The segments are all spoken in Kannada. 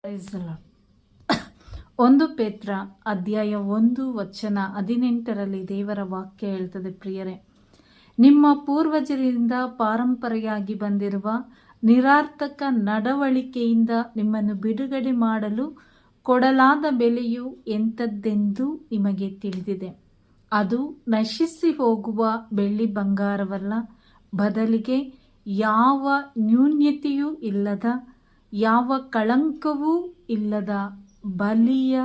Price the lord. 1 ಪೇತ್ರ ಅಧ್ಯಾಯ 1:18 ದೇವರ ವಾಕ್ಯ ಹೇಳ್ತದೆ, ಪ್ರಿಯರೇ, ನಿಮ್ಮ ಪೂರ್ವಜರಿಂದ ಪಾರಂಪರೆಯಾಗಿ ಬಂದಿರುವ ನಿರಾರ್ಥಕ ನಡವಳಿಕೆಯಿಂದ ನಿಮ್ಮನ್ನು ಬಿಡುಗಡೆ ಮಾಡಲು ಕೊಡಲಾದ ಬೆಲೆಯು ಎಂಥದ್ದೆಂದು ನಿಮಗೆ ತಿಳಿದಿದೆ. ಅದು ನಶಿಸಿ ಹೋಗುವ ಬೆಳ್ಳಿ ಬಂಗಾರವಲ್ಲ, ಬದಲಿಗೆ ಯಾವ ನ್ಯೂನ್ಯತೆಯೂ ಇಲ್ಲದ, ಯಾವ ಕಳಂಕವೂ ಇಲ್ಲದ ಬಲಿಯ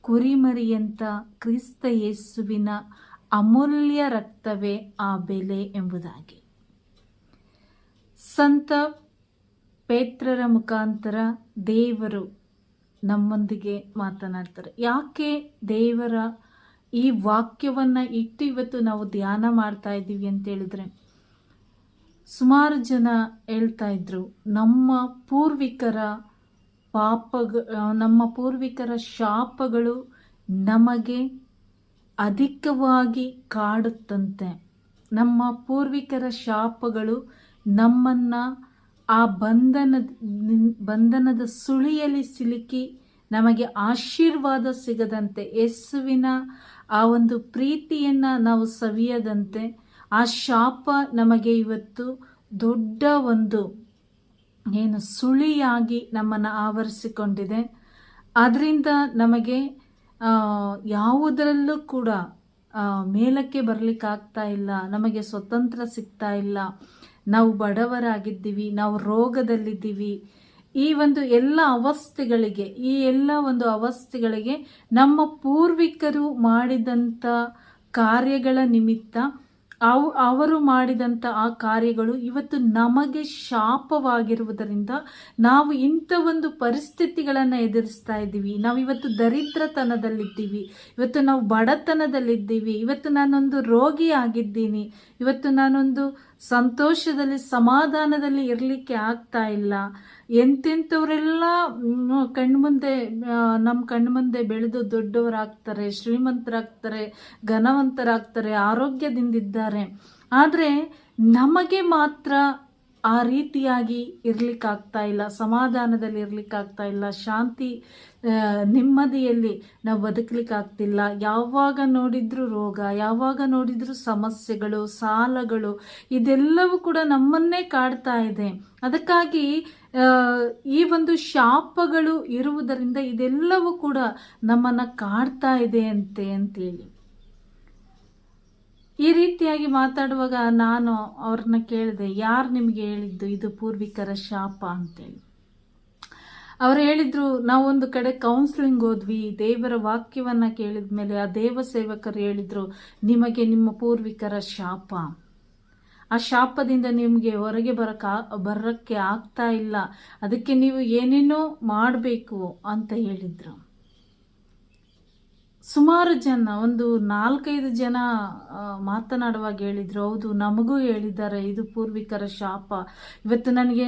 ಕುರಿಮರಿಯಂಥ ಕ್ರಿಸ್ತ ಯೇಸುವಿನ ಅಮೂಲ್ಯ ರಕ್ತವೇ ಆ ಬೆಲೆ ಎಂಬುದಾಗಿ ಸಂತ ಪೇತ್ರರ ಮುಖಾಂತರ ದೇವರು ನಮ್ಮೊಂದಿಗೆ ಮಾತನಾಡ್ತಾರೆ. ಯಾಕೆ ದೇವರ ಈ ವಾಕ್ಯವನ್ನು ಇಟ್ಟು ಇವತ್ತು ನಾವು ಧ್ಯಾನ ಮಾಡ್ತಾ ಇದ್ದೀವಿ ಅಂತ ಹೇಳಿದ್ರೆ, ಸುಮಾರು ಜನ ಹೇಳ್ತಾ ಇದ್ರು, ನಮ್ಮ ಪೂರ್ವಿಕರ ಶಾಪಗಳು ನಮಗೆ ಅಧಿಕವಾಗಿ ಕಾಡುತ್ತಂತೆ. ನಮ್ಮ ಪೂರ್ವಿಕರ ಶಾಪಗಳು ನಮ್ಮನ್ನು ಆ ಬಂಧನದ ಸುಳಿಯಲ್ಲಿ ಸಿಲುಕಿ ನಮಗೆ ಆಶೀರ್ವಾದ ಸಿಗದಂತೆ, ಯೇಸುವಿನ ಆ ಒಂದು ಪ್ರೀತಿಯನ್ನು ನಾವು ಸವಿಯದಂತೆ ಆ ಶಾಪ ನಮಗೆ ಇವತ್ತು ದೊಡ್ಡ ಒಂದು ಸುಳಿಯಾಗಿ ನಮ್ಮನ್ನು ಆವರಿಸಿಕೊಂಡಿದೆ. ಅದರಿಂದ ನಮಗೆ ಯಾವುದರಲ್ಲೂ ಕೂಡ ಮೇಲಕ್ಕೆ ಬರಲಿಕ್ಕಾಗ್ತಾ ಇಲ್ಲ, ನಮಗೆ ಸ್ವತಂತ್ರ ಸಿಗ್ತಾ ಇಲ್ಲ. ನಾವು ಬಡವರಾಗಿದ್ದೀವಿ, ನಾವು ರೋಗದಲ್ಲಿದ್ದೀವಿ. ಈ ಎಲ್ಲ ಒಂದು ಅವಸ್ಥೆಗಳಿಗೆ ನಮ್ಮ ಪೂರ್ವಿಕರು ಮಾಡಿದಂಥ ಕಾರ್ಯಗಳ ನಿಮಿತ್ತ ಅವರು ಮಾಡಿದಂಥ ಆ ಕಾರ್ಯಗಳು ಇವತ್ತು ನಮಗೆ ಶಾಪವಾಗಿರುವುದರಿಂದ ನಾವು ಇಂಥ ಒಂದು ಪರಿಸ್ಥಿತಿಗಳನ್ನು ಎದುರಿಸ್ತಾ ಇದ್ದೀವಿ. ನಾವು ಇವತ್ತು ದರಿದ್ರತನದಲ್ಲಿದ್ದೀವಿ, ಇವತ್ತು ನಾವು ಬಡತನದಲ್ಲಿದ್ದೀವಿ, ಇವತ್ತು ನಾನೊಂದು ರೋಗಿ ಆಗಿದ್ದೀನಿ, ಇವತ್ತು ನಾನೊಂದು ಸಂತೋಷದಲ್ಲಿ ಸಮಾಧಾನದಲ್ಲಿ ಇರಲಿಕ್ಕೆ ಆಗ್ತಾ ಇಲ್ಲ. ಎಂತೆಂಥವರೆಲ್ಲ ನಮ್ಮ ಕಣ್ಮುಂದೆ ಬೆಳೆದು ದೊಡ್ಡವರಾಗ್ತಾರೆ, ಶ್ರೀಮಂತರಾಗ್ತಾರೆ, ಘನವಂತರಾಗ್ತಾರೆ, ಆರೋಗ್ಯದಿಂದಿದ್ದಾರೆ. ಆದರೆ ನಮಗೆ ಮಾತ್ರ ಆ ರೀತಿಯಾಗಿ ಇರಲಿಕ್ಕಾಗ್ತಾ ಇಲ್ಲ, ಸಮಾಧಾನದಲ್ಲಿ ಇರಲಿಕ್ಕಾಗ್ತಾ ಇಲ್ಲ, ಶಾಂತಿ ನೆಮ್ಮದಿಯಲ್ಲಿ ನಾವು ಬದುಕಲಿಕ್ಕಾಗ್ತಿಲ್ಲ. ಯಾವಾಗ ನೋಡಿದ್ರೂ ರೋಗ, ಯಾವಾಗ ನೋಡಿದ್ರೂ ಸಮಸ್ಯೆಗಳು, ಸಾಲಗಳು, ಇದೆಲ್ಲವೂ ಕೂಡ ನಮ್ಮನ್ನೇ ಕಾಡ್ತಾ ಇದೆ. ಅದಕ್ಕಾಗಿ ಈ ಒಂದು ಶಾಪಗಳು ಇರುವುದರಿಂದ ಇದೆಲ್ಲವೂ ಕೂಡ ನಮ್ಮನ್ನು ಕಾಡ್ತಾ ಇದೆ ಅಂತೇಳಿ ಈ ರೀತಿಯಾಗಿ ಮಾತಾಡುವಾಗ ನಾನು ಅವ್ರನ್ನ ಕೇಳಿದೆ, ಯಾರು ನಿಮಗೆ ಹೇಳಿದ್ದು ಇದು ಪೂರ್ವಿಕರ ಶಾಪ ಅಂತೇಳಿ. ಅವರು ಹೇಳಿದ್ರು, ನಾವೊಂದು ಕಡೆ ಕೌನ್ಸಿಲಿಂಗ್ ಹೋದ್ವಿ, ದೇವರ ವಾಕ್ಯವನ್ನು ಕೇಳಿದ ಮೇಲೆ ಆ ದೇವ ಸೇವಕರು ಹೇಳಿದ್ರು, ನಿಮಗೆ ನಿಮ್ಮ ಪೂರ್ವಿಕರ ಶಾಪ, ಆ ಶಾಪದಿಂದ ನಿಮಗೆ ಹೊರಗೆ ಬರೋಕ್ಕೆ ಆಗ್ತಾ ಇಲ್ಲ, ಅದಕ್ಕೆ ನೀವು ಏನೇನೋ ಮಾಡಬೇಕು ಅಂತ ಹೇಳಿದ್ರು. ಸುಮಾರು ಜನ, ಒಂದು 4-5 ಜನ ಮಾತನಾಡುವಾಗ ಹೇಳಿದ್ರು, ಹೌದು ನಮಗೂ ಹೇಳಿದ್ದಾರೆ ಇದು ಪೂರ್ವಿಕರ ಶಾಪ, ಇವತ್ತು ನನಗೆ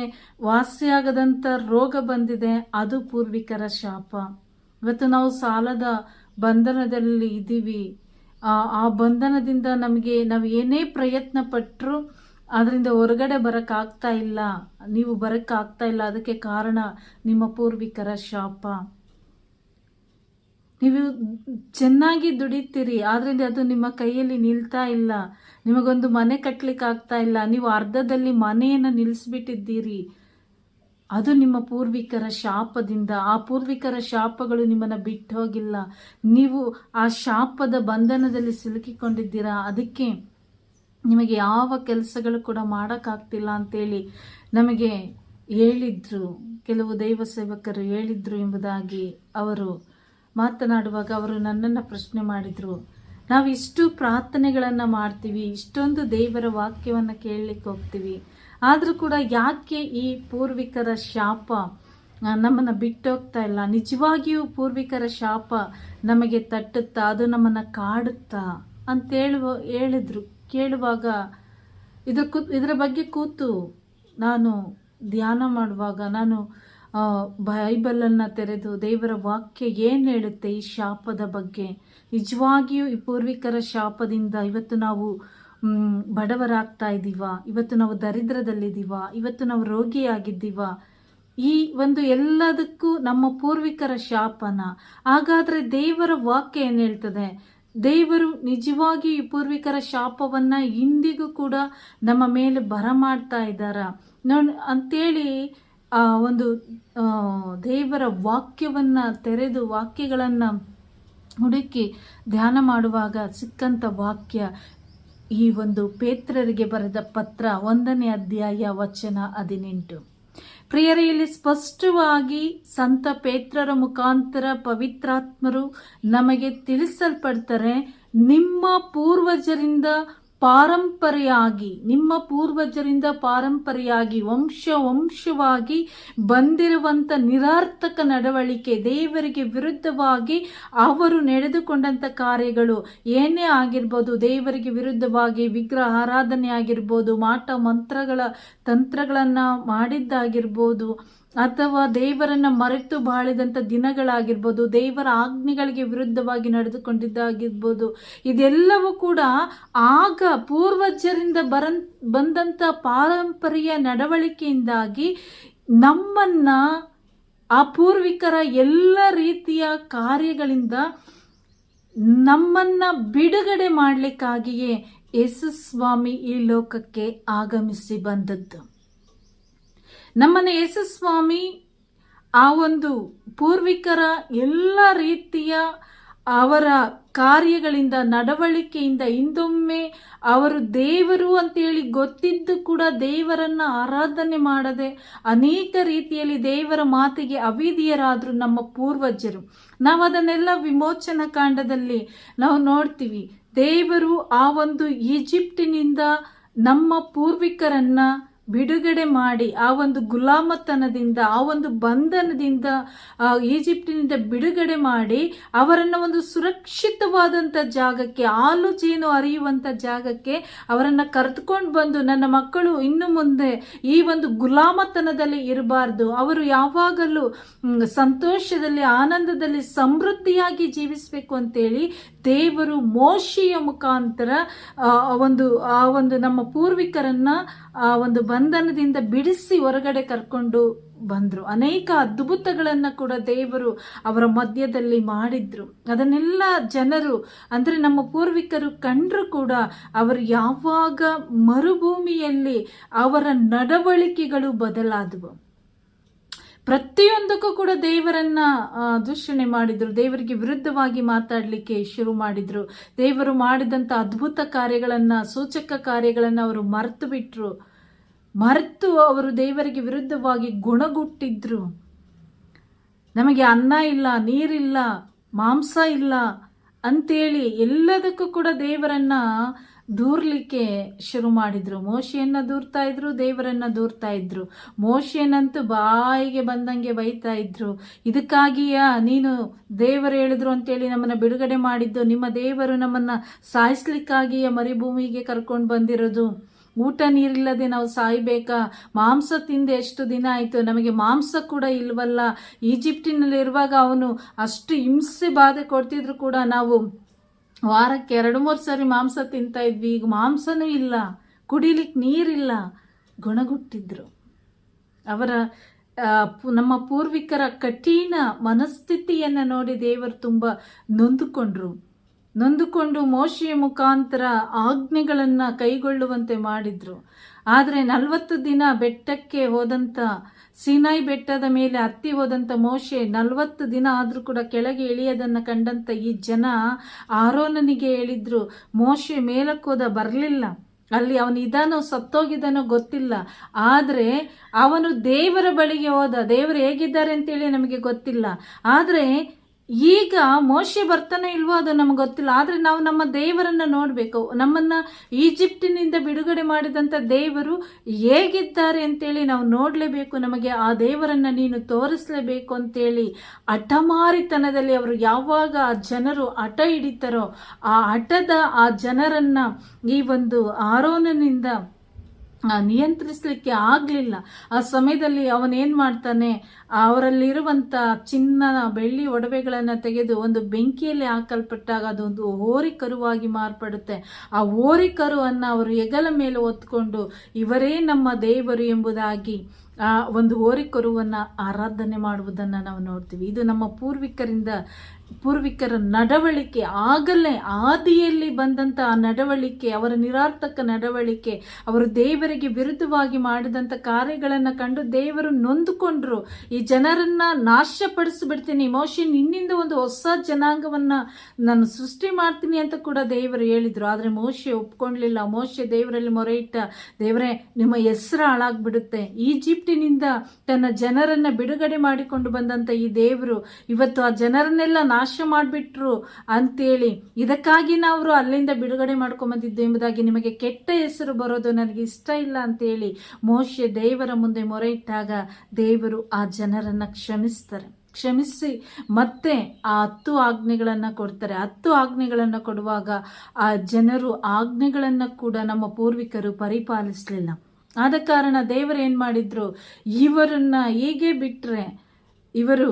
ವಾಸಿಯಾಗದಂಥ ರೋಗ ಬಂದಿದೆ, ಅದು ಪೂರ್ವಿಕರ ಶಾಪ. ಇವತ್ತು ನಾವು ಸಾಲದ ಬಂಧನದಲ್ಲಿ ಇದ್ದೀವಿ, ಆ ಬಂಧನದಿಂದ ನಾವು ಏನೇ ಪ್ರಯತ್ನ ಪಟ್ಟರು ಅದರಿಂದ ಹೊರಗಡೆ ಬರೋಕ್ಕಾಗ್ತಾ ಇಲ್ಲ, ನೀವು ಬರೋಕ್ಕಾಗ್ತಾ ಇಲ್ಲ, ಅದಕ್ಕೆ ಕಾರಣ ನಿಮ್ಮ ಪೂರ್ವಿಕರ ಶಾಪ. ನೀವು ಚೆನ್ನಾಗಿ ದುಡಿತೀರಿ, ಆದ್ರಿಂದ ಅದು ನಿಮ್ಮ ಕೈಯಲ್ಲಿ ನಿಲ್ತಾ ಇಲ್ಲ, ನಿಮಗೊಂದು ಮನೆ ಕಟ್ಟಲಿಕ್ಕೆ ಆಗ್ತಾ ಇಲ್ಲ, ನೀವು ಅರ್ಧದಲ್ಲಿ ಮನೆಯನ್ನು ನಿಲ್ಲಿಸ್ಬಿಟ್ಟಿದ್ದೀರಿ, ಅದು ನಿಮ್ಮ ಪೂರ್ವಿಕರ ಶಾಪದಿಂದ. ಆ ಪೂರ್ವಿಕರ ಶಾಪಗಳು ನಿಮ್ಮನ್ನು ಬಿಟ್ಟು ಹೋಗಿಲ್ಲ, ನೀವು ಆ ಶಾಪದ ಬಂಧನದಲ್ಲಿ ಸಿಲುಕಿಕೊಂಡಿದ್ದೀರಾ, ಅದಕ್ಕೆ ನಿಮಗೆ ಯಾವ ಕೆಲಸಗಳು ಕೂಡ ಮಾಡೋಕ್ಕಾಗ್ತಿಲ್ಲ ಅಂತೇಳಿ ನಮಗೆ ಹೇಳಿದ್ರು, ಕೆಲವು ದೈವ ಸೇವಕರು ಹೇಳಿದ್ರು ಎಂಬುದಾಗಿ ಅವರು ಮಾತನಾಡುವಾಗ ಅವರು ನನ್ನನ್ನು ಪ್ರಶ್ನೆ ಮಾಡಿದರು. ನಾವು ಇಷ್ಟು ಪ್ರಾರ್ಥನೆಗಳನ್ನು ಮಾಡ್ತೀವಿ, ಇಷ್ಟೊಂದು ದೇವರ ವಾಕ್ಯವನ್ನು ಕೇಳಲಿಕ್ಕೆ ಹೋಗ್ತೀವಿ, ಆದರೂ ಕೂಡ ಯಾಕೆ ಈ ಪೂರ್ವಿಕರ ಶಾಪ ನಮ್ಮನ್ನು ಬಿಟ್ಟೋಗ್ತಾ ಇಲ್ಲ? ನಿಜವಾಗಿಯೂ ಪೂರ್ವಿಕರ ಶಾಪ ನಮಗೆ ತಟ್ಟುತ್ತಾ, ಅದು ನಮ್ಮನ್ನು ಕಾಡುತ್ತಾ ಅಂತ ಹೇಳಿದ್ರು. ಕೇಳುವಾಗ ಇದರ ಬಗ್ಗೆ ಕೂತು ನಾನು ಧ್ಯಾನ ಮಾಡುವಾಗ ನಾನು ಬೈಬಲನ್ನು ತೆರೆದು ದೇವರ ವಾಕ್ಯ ಏನು ಹೇಳುತ್ತೆ ಈ ಶಾಪದ ಬಗ್ಗೆ, ನಿಜವಾಗಿಯೂ ಈ ಪೂರ್ವಿಕರ ಶಾಪದಿಂದ ಇವತ್ತು ನಾವು ಬಡವರಾಗ್ತಾ ಇದ್ದೀವ, ಇವತ್ತು ನಾವು ದರಿದ್ರದಲ್ಲಿದ್ದೀವ, ಇವತ್ತು ನಾವು ರೋಗಿಯಾಗಿದ್ದೀವ, ಈ ಒಂದು ಎಲ್ಲದಕ್ಕೂ ನಮ್ಮ ಪೂರ್ವಿಕರ ಶಾಪನ. ಹಾಗಾದ್ರೆ ದೇವರ ವಾಕ್ಯ ಏನ್ ಹೇಳ್ತದೆ? ದೇವರು ನಿಜವಾಗಿ ಈ ಪೂರ್ವಿಕರ ಶಾಪವನ್ನ ಇಂದಿಗೂ ಕೂಡ ನಮ್ಮ ಮೇಲೆ ಬರಮಾಡ್ತಾ ಇದ್ದಾರ ಅಂತೇಳಿ ಒಂದು ದೇವರ ವಾಕ್ಯವನ್ನ ತೆರೆದು ವಾಕ್ಯಗಳನ್ನ ಹುಡುಕಿ ಧ್ಯಾನ ಮಾಡುವಾಗ ಸಿಕ್ಕಂತ ವಾಕ್ಯ ಈ ಒಂದು ಪೇತ್ರರಿಗೆ ಬರೆದ ಪತ್ರ 1ನೇ ಅಧ್ಯಾಯ ವಚನ 18. ಪ್ರಿಯರೇ, ಇಲ್ಲಿ ಸ್ಪಷ್ಟವಾಗಿ ಸಂತ ಪೇತ್ರರ ಮುಖಾಂತರ ಪವಿತ್ರಾತ್ಮರು ನಮಗೆ ತಿಳಿಸಲ್ಪಡ್ತಾರೆ. ನಿಮ್ಮ ಪೂರ್ವಜರಿಂದ ಪಾರಂಪರೆಯಾಗಿ ವಂಶವಾಗಿ ಬಂದಿರುವಂತ ನಿರರ್ಥಕ ನಡವಳಿಕೆ, ದೇವರಿಗೆ ವಿರುದ್ಧವಾಗಿ ಅವರು ನಡೆದುಕೊಂಡಂತ ಕಾರ್ಯಗಳು ಏನೇ ಆಗಿರ್ಬೋದು, ದೇವರಿಗೆ ವಿರುದ್ಧವಾಗಿ ವಿಗ್ರಹ ಆರಾಧನೆ ಆಗಿರ್ಬೋದು, ಮಾಟ ಮಂತ್ರಗಳ ತಂತ್ರಗಳನ್ನ ಮಾಡಿದ್ದಾಗಿರ್ಬೋದು, ಅಥವಾ ದೇವರನ್ನ ಮರೆತು ಬಾಳಿದಂಥ ದಿನಗಳಾಗಿರ್ಬೋದು, ದೇವರ ಆಜ್ಞೆಗಳಿಗೆ ವಿರುದ್ಧವಾಗಿ ನಡೆದುಕೊಂಡಿದ್ದಾಗಿರ್ಬೋದು, ಇದೆಲ್ಲವೂ ಕೂಡ ಆಗ ಪೂರ್ವಜರಿಂದ ಬಂದಂಥ ಪಾರಂಪರ್ಯ ನಡವಳಿಕೆಯಿಂದಾಗಿ ನಮ್ಮನ್ನ ಆ ಪೂರ್ವಿಕರ ಎಲ್ಲ ರೀತಿಯ ಕಾರ್ಯಗಳಿಂದ ನಮ್ಮನ್ನ ಬಿಡುಗಡೆ ಮಾಡಲಿಕ್ಕಾಗಿಯೇ ಯೇಸು ಸ್ವಾಮಿ ಈ ಲೋಕಕ್ಕೆ ಆಗಮಿಸಿ ಬಂದದ್ದು. ನಮ್ಮನ್ನ ಯೇಸು ಸ್ವಾಮಿ ಆ ಒಂದು ಪೂರ್ವಿಕರ ಎಲ್ಲ ರೀತಿಯ ಅವರ ಕಾರ್ಯಗಳಿಂದ ನಡವಳಿಕೆಯಿಂದ ಹಿಂದೊಮ್ಮೆ ಅವರು ದೇವರು ಅಂತೇಳಿ ಗೊತ್ತಿದ್ದು ಕೂಡ ದೇವರನ್ನ ಆರಾಧನೆ ಮಾಡದೆ ಅನೇಕ ರೀತಿಯಲ್ಲಿ ದೇವರ ಮಾತಿಗೆ ಅವಿಧಿಯರಾದ್ರು ನಮ್ಮ ಪೂರ್ವಜರು. ನಾವು ಅದನ್ನೆಲ್ಲ ವಿಮೋಚನಾ ಕಾಂಡದಲ್ಲಿ ನಾವು ನೋಡ್ತೀವಿ. ದೇವರು ಆ ಒಂದು ಈಜಿಪ್ಟಿನಿಂದ ನಮ್ಮ ಪೂರ್ವಿಕರನ್ನ ಬಿಡುಗಡೆ ಮಾಡಿ ಆ ಒಂದು ಗುಲಾಮತನದಿಂದ, ಆ ಒಂದು ಬಂಧನದಿಂದ, ಈಜಿಪ್ಟಿನಿಂದ ಬಿಡುಗಡೆ ಮಾಡಿ ಅವರನ್ನು ಒಂದು ಸುರಕ್ಷಿತವಾದಂಥ ಜಾಗಕ್ಕೆ, ಹಾಲು ಜೇನು ಹರಿಯುವಂಥ ಜಾಗಕ್ಕೆ ಅವರನ್ನು ಕರೆದುಕೊಂಡು ಬಂದು, ನನ್ನ ಮಕ್ಕಳು ಇನ್ನು ಮುಂದೆ ಈ ಒಂದು ಗುಲಾಮತನದಲ್ಲಿ ಇರಬಾರ್ದು, ಅವರು ಯಾವಾಗಲೂ ಸಂತೋಷದಲ್ಲಿ ಆನಂದದಲ್ಲಿ ಸಮೃದ್ಧಿಯಾಗಿ ಜೀವಿಸಬೇಕು ಅಂತೇಳಿ ದೇವರು ಮೋಶೆಯ ಮುಖಾಂತರ ಆ ಒಂದು ನಮ್ಮ ಪೂರ್ವಿಕರನ್ನ ಆ ಒಂದು ಬಂಧನದಿಂದ ಬಿಡಿಸಿ ಹೊರಗಡೆ ಕರ್ಕೊಂಡು ಬಂದ್ರು. ಅನೇಕ ಅದ್ಭುತಗಳನ್ನ ಕೂಡ ದೇವರು ಅವರ ಮಧ್ಯದಲ್ಲಿ ಮಾಡಿದ್ರು. ಅದನ್ನೆಲ್ಲ ಜನರು ಅಂದ್ರೆ ನಮ್ಮ ಪೂರ್ವಿಕರು ಕಂಡ್ರು ಕೂಡ ಅವರು ಯಾವಾಗ ಮರುಭೂಮಿಯಲ್ಲಿ ಅವರ ನಡವಳಿಕೆಗಳು ಬದಲಾದವು. ಪ್ರತಿಯೊಂದಕ್ಕೂ ಕೂಡ ದೇವರನ್ನ ದೂಷಣೆ ಮಾಡಿದ್ರು, ದೇವರಿಗೆ ವಿರುದ್ಧವಾಗಿ ಮಾತಾಡಲಿಕ್ಕೆ ಶುರು ಮಾಡಿದ್ರು. ದೇವರು ಮಾಡಿದಂಥ ಅದ್ಭುತ ಕಾರ್ಯಗಳನ್ನ, ಸೂಚಕ ಕಾರ್ಯಗಳನ್ನ ಅವರು ಮರೆತು ಅವರು ದೇವರಿಗೆ ವಿರುದ್ಧವಾಗಿ ಗುಣಗುಟ್ಟಿದ್ರು. ನಮಗೆ ಅನ್ನ ಇಲ್ಲ, ನೀರಿಲ್ಲ, ಮಾಂಸ ಇಲ್ಲ ಅಂತೇಳಿ ಎಲ್ಲದಕ್ಕೂ ಕೂಡ ದೇವರನ್ನ ದೂರ್ಲಿಕ್ಕೆ ಶುರು ಮಾಡಿದ್ರು. ಮೋಶೆಯನ್ನ ದೂರ್ತಾ ಇದ್ರು, ದೇವರನ್ನ ದೂರ್ತಾ ಇದ್ರು. ಮೋಶೆಯನ್ನಂತೂ ಬಾಯಿಗೆ ಬಂದಂಗೆ ಬೈತಾ ಇದ್ರು. ಇದಕ್ಕಾಗಿಯ ನೀನು ದೇವರು ಹೇಳಿದ್ರು ಅಂತೇಳಿ ನಮ್ಮನ್ನ ಬಿಡುಗಡೆ ಮಾಡಿದ್ದು, ನಿಮ್ಮ ದೇವರು ನಮ್ಮನ್ನ ಸಾಯಿಸ್ಲಿಕ್ಕಾಗಿಯ ಮರುಭೂಮಿಗೆ ಕರ್ಕೊಂಡು ಬಂದಿರೋದು. ಊಟ ನೀರಿಲ್ಲದೆ ನಾವು ಸಾಯ್ಬೇಕಾ? ಮಾಂಸ ತಿಂದು ಎಷ್ಟು ದಿನ ಆಯಿತು, ನಮಗೆ ಮಾಂಸ ಕೂಡ ಇಲ್ವಲ್ಲ. ಈಜಿಪ್ಟಿನಲ್ಲಿ ಇರುವಾಗ ಅವನು ಅಷ್ಟು ಹಿಂಸೆ ಬಾಧೆ ಕೊಡ್ತಿದ್ರು ಕೂಡ ನಾವು ವಾರಕ್ಕೆ 2-3 ಸರಿ ಮಾಂಸ ತಿಂತಾ ಇದ್ವಿ. ಈಗ ಮಾಂಸನೂ ಇಲ್ಲ, ಕುಡಿಲಿಕ್ಕೆ ನೀರಿಲ್ಲ. ಗುಣಗುಟ್ಟಿದ್ರು. ಅವರ ನಮ್ಮ ಪೂರ್ವಿಕರ ಕಠಿಣ ಮನಸ್ಥಿತಿಯನ್ನು ನೋಡಿ ದೇವರು ತುಂಬ ನೊಂದುಕೊಂಡು ಮೋಶೆಯ ಮುಖಾಂತರ ಆಜ್ಞೆಗಳನ್ನು ಕೈಗೊಳ್ಳುವಂತೆ ಮಾಡಿದ್ರು. ಆದರೆ 40 ದಿನ ಬೆಟ್ಟಕ್ಕೆ ಹೋದಂಥ, ಸೀನಾಯಿ ಬೆಟ್ಟದ ಮೇಲೆ ಹತ್ತಿ ಹೋದಂಥ ಮೋಶೆ 40 ದಿನ ಆದರೂ ಕೂಡ ಕೆಳಗೆ ಇಳಿಯೋದನ್ನು ಕಂಡಂಥ ಈ ಜನ ಆರೋನನಿಗೆ ಹೇಳಿದ್ರು, ಮೋಶೆ ಮೇಲಕ್ಕೋದ ಬರಲಿಲ್ಲ, ಅಲ್ಲಿ ಅವನಿದಾನೋ ಸತ್ತೋಗಿದ್ದಾನೋ ಗೊತ್ತಿಲ್ಲ, ಆದರೆ ಅವನು ದೇವರ ಬಳಿಗೆ ಹೋದ. ದೇವರು ಹೇಗಿದ್ದಾರೆ ಅಂತೇಳಿ ನಮಗೆ ಗೊತ್ತಿಲ್ಲ, ಆದರೆ ಈಗ ಮೋಶೆ ಬರ್ತಾನೆ ಇಲ್ವೋ ಅದು ನಮ್ಗೆ ಗೊತ್ತಿಲ್ಲ. ಆದರೆ ನಾವು ನಮ್ಮ ದೇವರನ್ನ ನೋಡಬೇಕು. ನಮ್ಮನ್ನ ಈಜಿಪ್ಟಿನಿಂದ ಬಿಡುಗಡೆ ಮಾಡಿದಂಥ ದೇವರು ಹೇಗಿದ್ದಾರೆ ಅಂತೇಳಿ ನಾವು ನೋಡಲೇಬೇಕು. ನಮಗೆ ಆ ದೇವರನ್ನ ನೀನು ತೋರಿಸಲೇಬೇಕು ಅಂತೇಳಿ ಹಠಮಾರಿತನದಲ್ಲಿ ಅವರು ಯಾವಾಗ ಆ ಜನರು ಹಠ ಹಿಡಿತಾರೋ ಆ ಹಠದ ಆ ಜನರನ್ನ ಈ ಒಂದು ಆರೋನನಿಂದ ನಿಯಂತ್ರಿಸಲಿಕ್ಕೆ ಆಗಲಿಲ್ಲ. ಆ ಸಮಯದಲ್ಲಿ ಅವನೇನು ಮಾಡ್ತಾನೆ, ಅವರಲ್ಲಿರುವಂಥ ಚಿನ್ನ ಬೆಳ್ಳಿ ಒಡವೆಗಳನ್ನು ತೆಗೆದು ಒಂದು ಬೆಂಕಿಯಲ್ಲಿ ಹಾಕಲ್ಪಟ್ಟಾಗ ಅದೊಂದು ಹೋರಿಕರುವಾಗಿ ಮಾರ್ಪಡುತ್ತೆ. ಆ ಹೋರಿಕರುವನ್ನು ಅವರು ಹೆಗಲ ಮೇಲೆ ಹೊತ್ಕೊಂಡು ಇವರೇ ನಮ್ಮ ದೇವರು ಎಂಬುದಾಗಿ ಆ ಒಂದು ಹೋರಿಕರುವನ್ನು ಆರಾಧನೆ ಮಾಡುವುದನ್ನು ನಾವು ನೋಡ್ತೀವಿ. ಇದು ನಮ್ಮ ಪೂರ್ವಿಕರ ನಡವಳಿಕೆ, ಆಗಲೇ ಆದಿಯಲ್ಲಿ ಬಂದಂಥ ಆ ನಡವಳಿಕೆ, ಅವರ ನಿರಾರ್ಥಕ ನಡವಳಿಕೆ, ಅವರು ದೇವರಿಗೆ ವಿರುದ್ಧವಾಗಿ ಮಾಡಿದಂಥ ಕಾರ್ಯಗಳನ್ನು ಕಂಡು ದೇವರು ನೊಂದುಕೊಂಡ್ರು. ಈ ಜನರನ್ನು ನಾಶಪಡಿಸಿಬಿಡ್ತೀನಿ, ಮೋಶೆ ನಿನ್ನಿಂದ ಒಂದು ಹೊಸ ಜನಾಂಗವನ್ನು ನಾನು ಸೃಷ್ಟಿ ಮಾಡ್ತೀನಿ ಅಂತ ಕೂಡ ದೇವರು ಹೇಳಿದರು. ಆದರೆ ಮೋಶೆ ಒಪ್ಕೊಳ್ಳಲಿಲ್ಲ. ಮೋಶೆ ದೇವರಲ್ಲಿ ಮೊರೆ ಇಟ್ಟ, ದೇವರೇ ನಿಮ್ಮ ಹೆಸರು ಹಾಳಾಗ್ಬಿಡುತ್ತೆ. ಈಜಿಪ್ಟಿನಿಂದ ತನ್ನ ಜನರನ್ನು ಬಿಡುಗಡೆ ಮಾಡಿಕೊಂಡು ಬಂದಂಥ ಈ ದೇವರು ಇವತ್ತು ಆ ಜನರನ್ನೆಲ್ಲ ನಾಶ ಮಾಡಿಬಿಟ್ರು ಅಂತೇಳಿ, ಇದಕ್ಕಾಗಿ ನಾವು ಅಲ್ಲಿಂದ ಬಿಡುಗಡೆ ಮಾಡ್ಕೊಂಬಂದಿದ್ದು ಎಂಬುದಾಗಿ ನಿಮಗೆ ಕೆಟ್ಟ ಹೆಸರು ಬರೋದು ನನಗೆ ಇಷ್ಟ ಇಲ್ಲ ಅಂತೇಳಿ ಮೋಶೆ ದೇವರ ಮುಂದೆ ಮೊರೆ ಇಟ್ಟಾಗ ದೇವರು ಆ ಜನರನ್ನು ಕ್ಷಮಿಸಿ ಮತ್ತೆ ಆ 10 ಆಜ್ಞೆಗಳನ್ನು ಕೊಡ್ತಾರೆ. 10 ಆಜ್ಞೆಗಳನ್ನು ಕೊಡುವಾಗ ಆ ಜನರು ಆಜ್ಞೆಗಳನ್ನು ಕೂಡ ನಮ್ಮ ಪೂರ್ವಿಕರು ಪರಿಪಾಲಿಸಲಿಲ್ಲ. ಆದ ಕಾರಣ ದೇವರು ಏನು ಮಾಡಿದ್ರು, ಇವರನ್ನ ಹೀಗೆ ಬಿಟ್ಟರೆ ಇವರು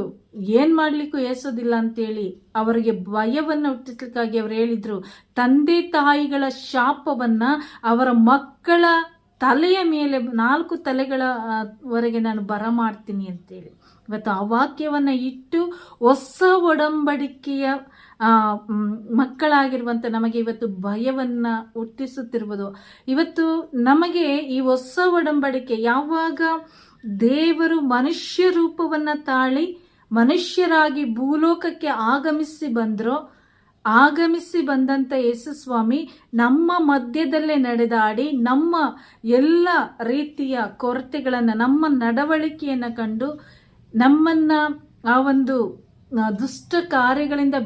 ಏನು ಮಾಡಲಿಕ್ಕೂ ಏಸೋದಿಲ್ಲ ಅಂತೇಳಿ ಅವರಿಗೆ ಭಯವನ್ನು ಹುಟ್ಟಿಸ್ಲಿಕ್ಕಾಗಿ ಅವರು ಹೇಳಿದರು, ತಂದೆ ತಾಯಿಗಳ ಶಾಪವನ್ನು ಅವರ ಮಕ್ಕಳ ತಲೆಯ ಮೇಲೆ 4 ತಲೆಗಳವರೆಗೆ ನಾನು ಬರಮಾಡ್ತೀನಿ ಅಂತೇಳಿ ಇವತ್ತು ಆ ವಾಕ್ಯವನ್ನು ಇಟ್ಟು ಹೊಸ ಒಡಂಬಡಿಕೆಯ ಮಕ್ಕಳಾಗಿರುವಂಥ ನಮಗೆ ಇವತ್ತು ಭಯವನ್ನು ಹುಟ್ಟಿಸುತ್ತಿರುವುದು. ಇವತ್ತು ನಮಗೆ ಈ ಹೊಸ ಒಡಂಬಡಿಕೆ ಯಾವಾಗ ದೇವರು ಮನುಷ್ಯ ರೂಪವನ್ನು ತಾಳಿ ಮನುಷ್ಯರಾಗಿ ಭೂಲೋಕಕ್ಕೆ ಆಗಮಿಸಿ ಬಂದಂಥ ಯೇಸು ಸ್ವಾಮಿ ನಮ್ಮ ಮಧ್ಯದಲ್ಲೇ ನಡೆದಾಡಿ ನಮ್ಮ ಎಲ್ಲ ರೀತಿಯ ಕೊರತೆಗಳನ್ನು, ನಮ್ಮ ನಡವಳಿಕೆಯನ್ನು ಕಂಡು ನಮ್ಮನ್ನು ಆ ಒಂದು ದುಷ್ಟ ಕಾರ್ಯಗಳಿಂದ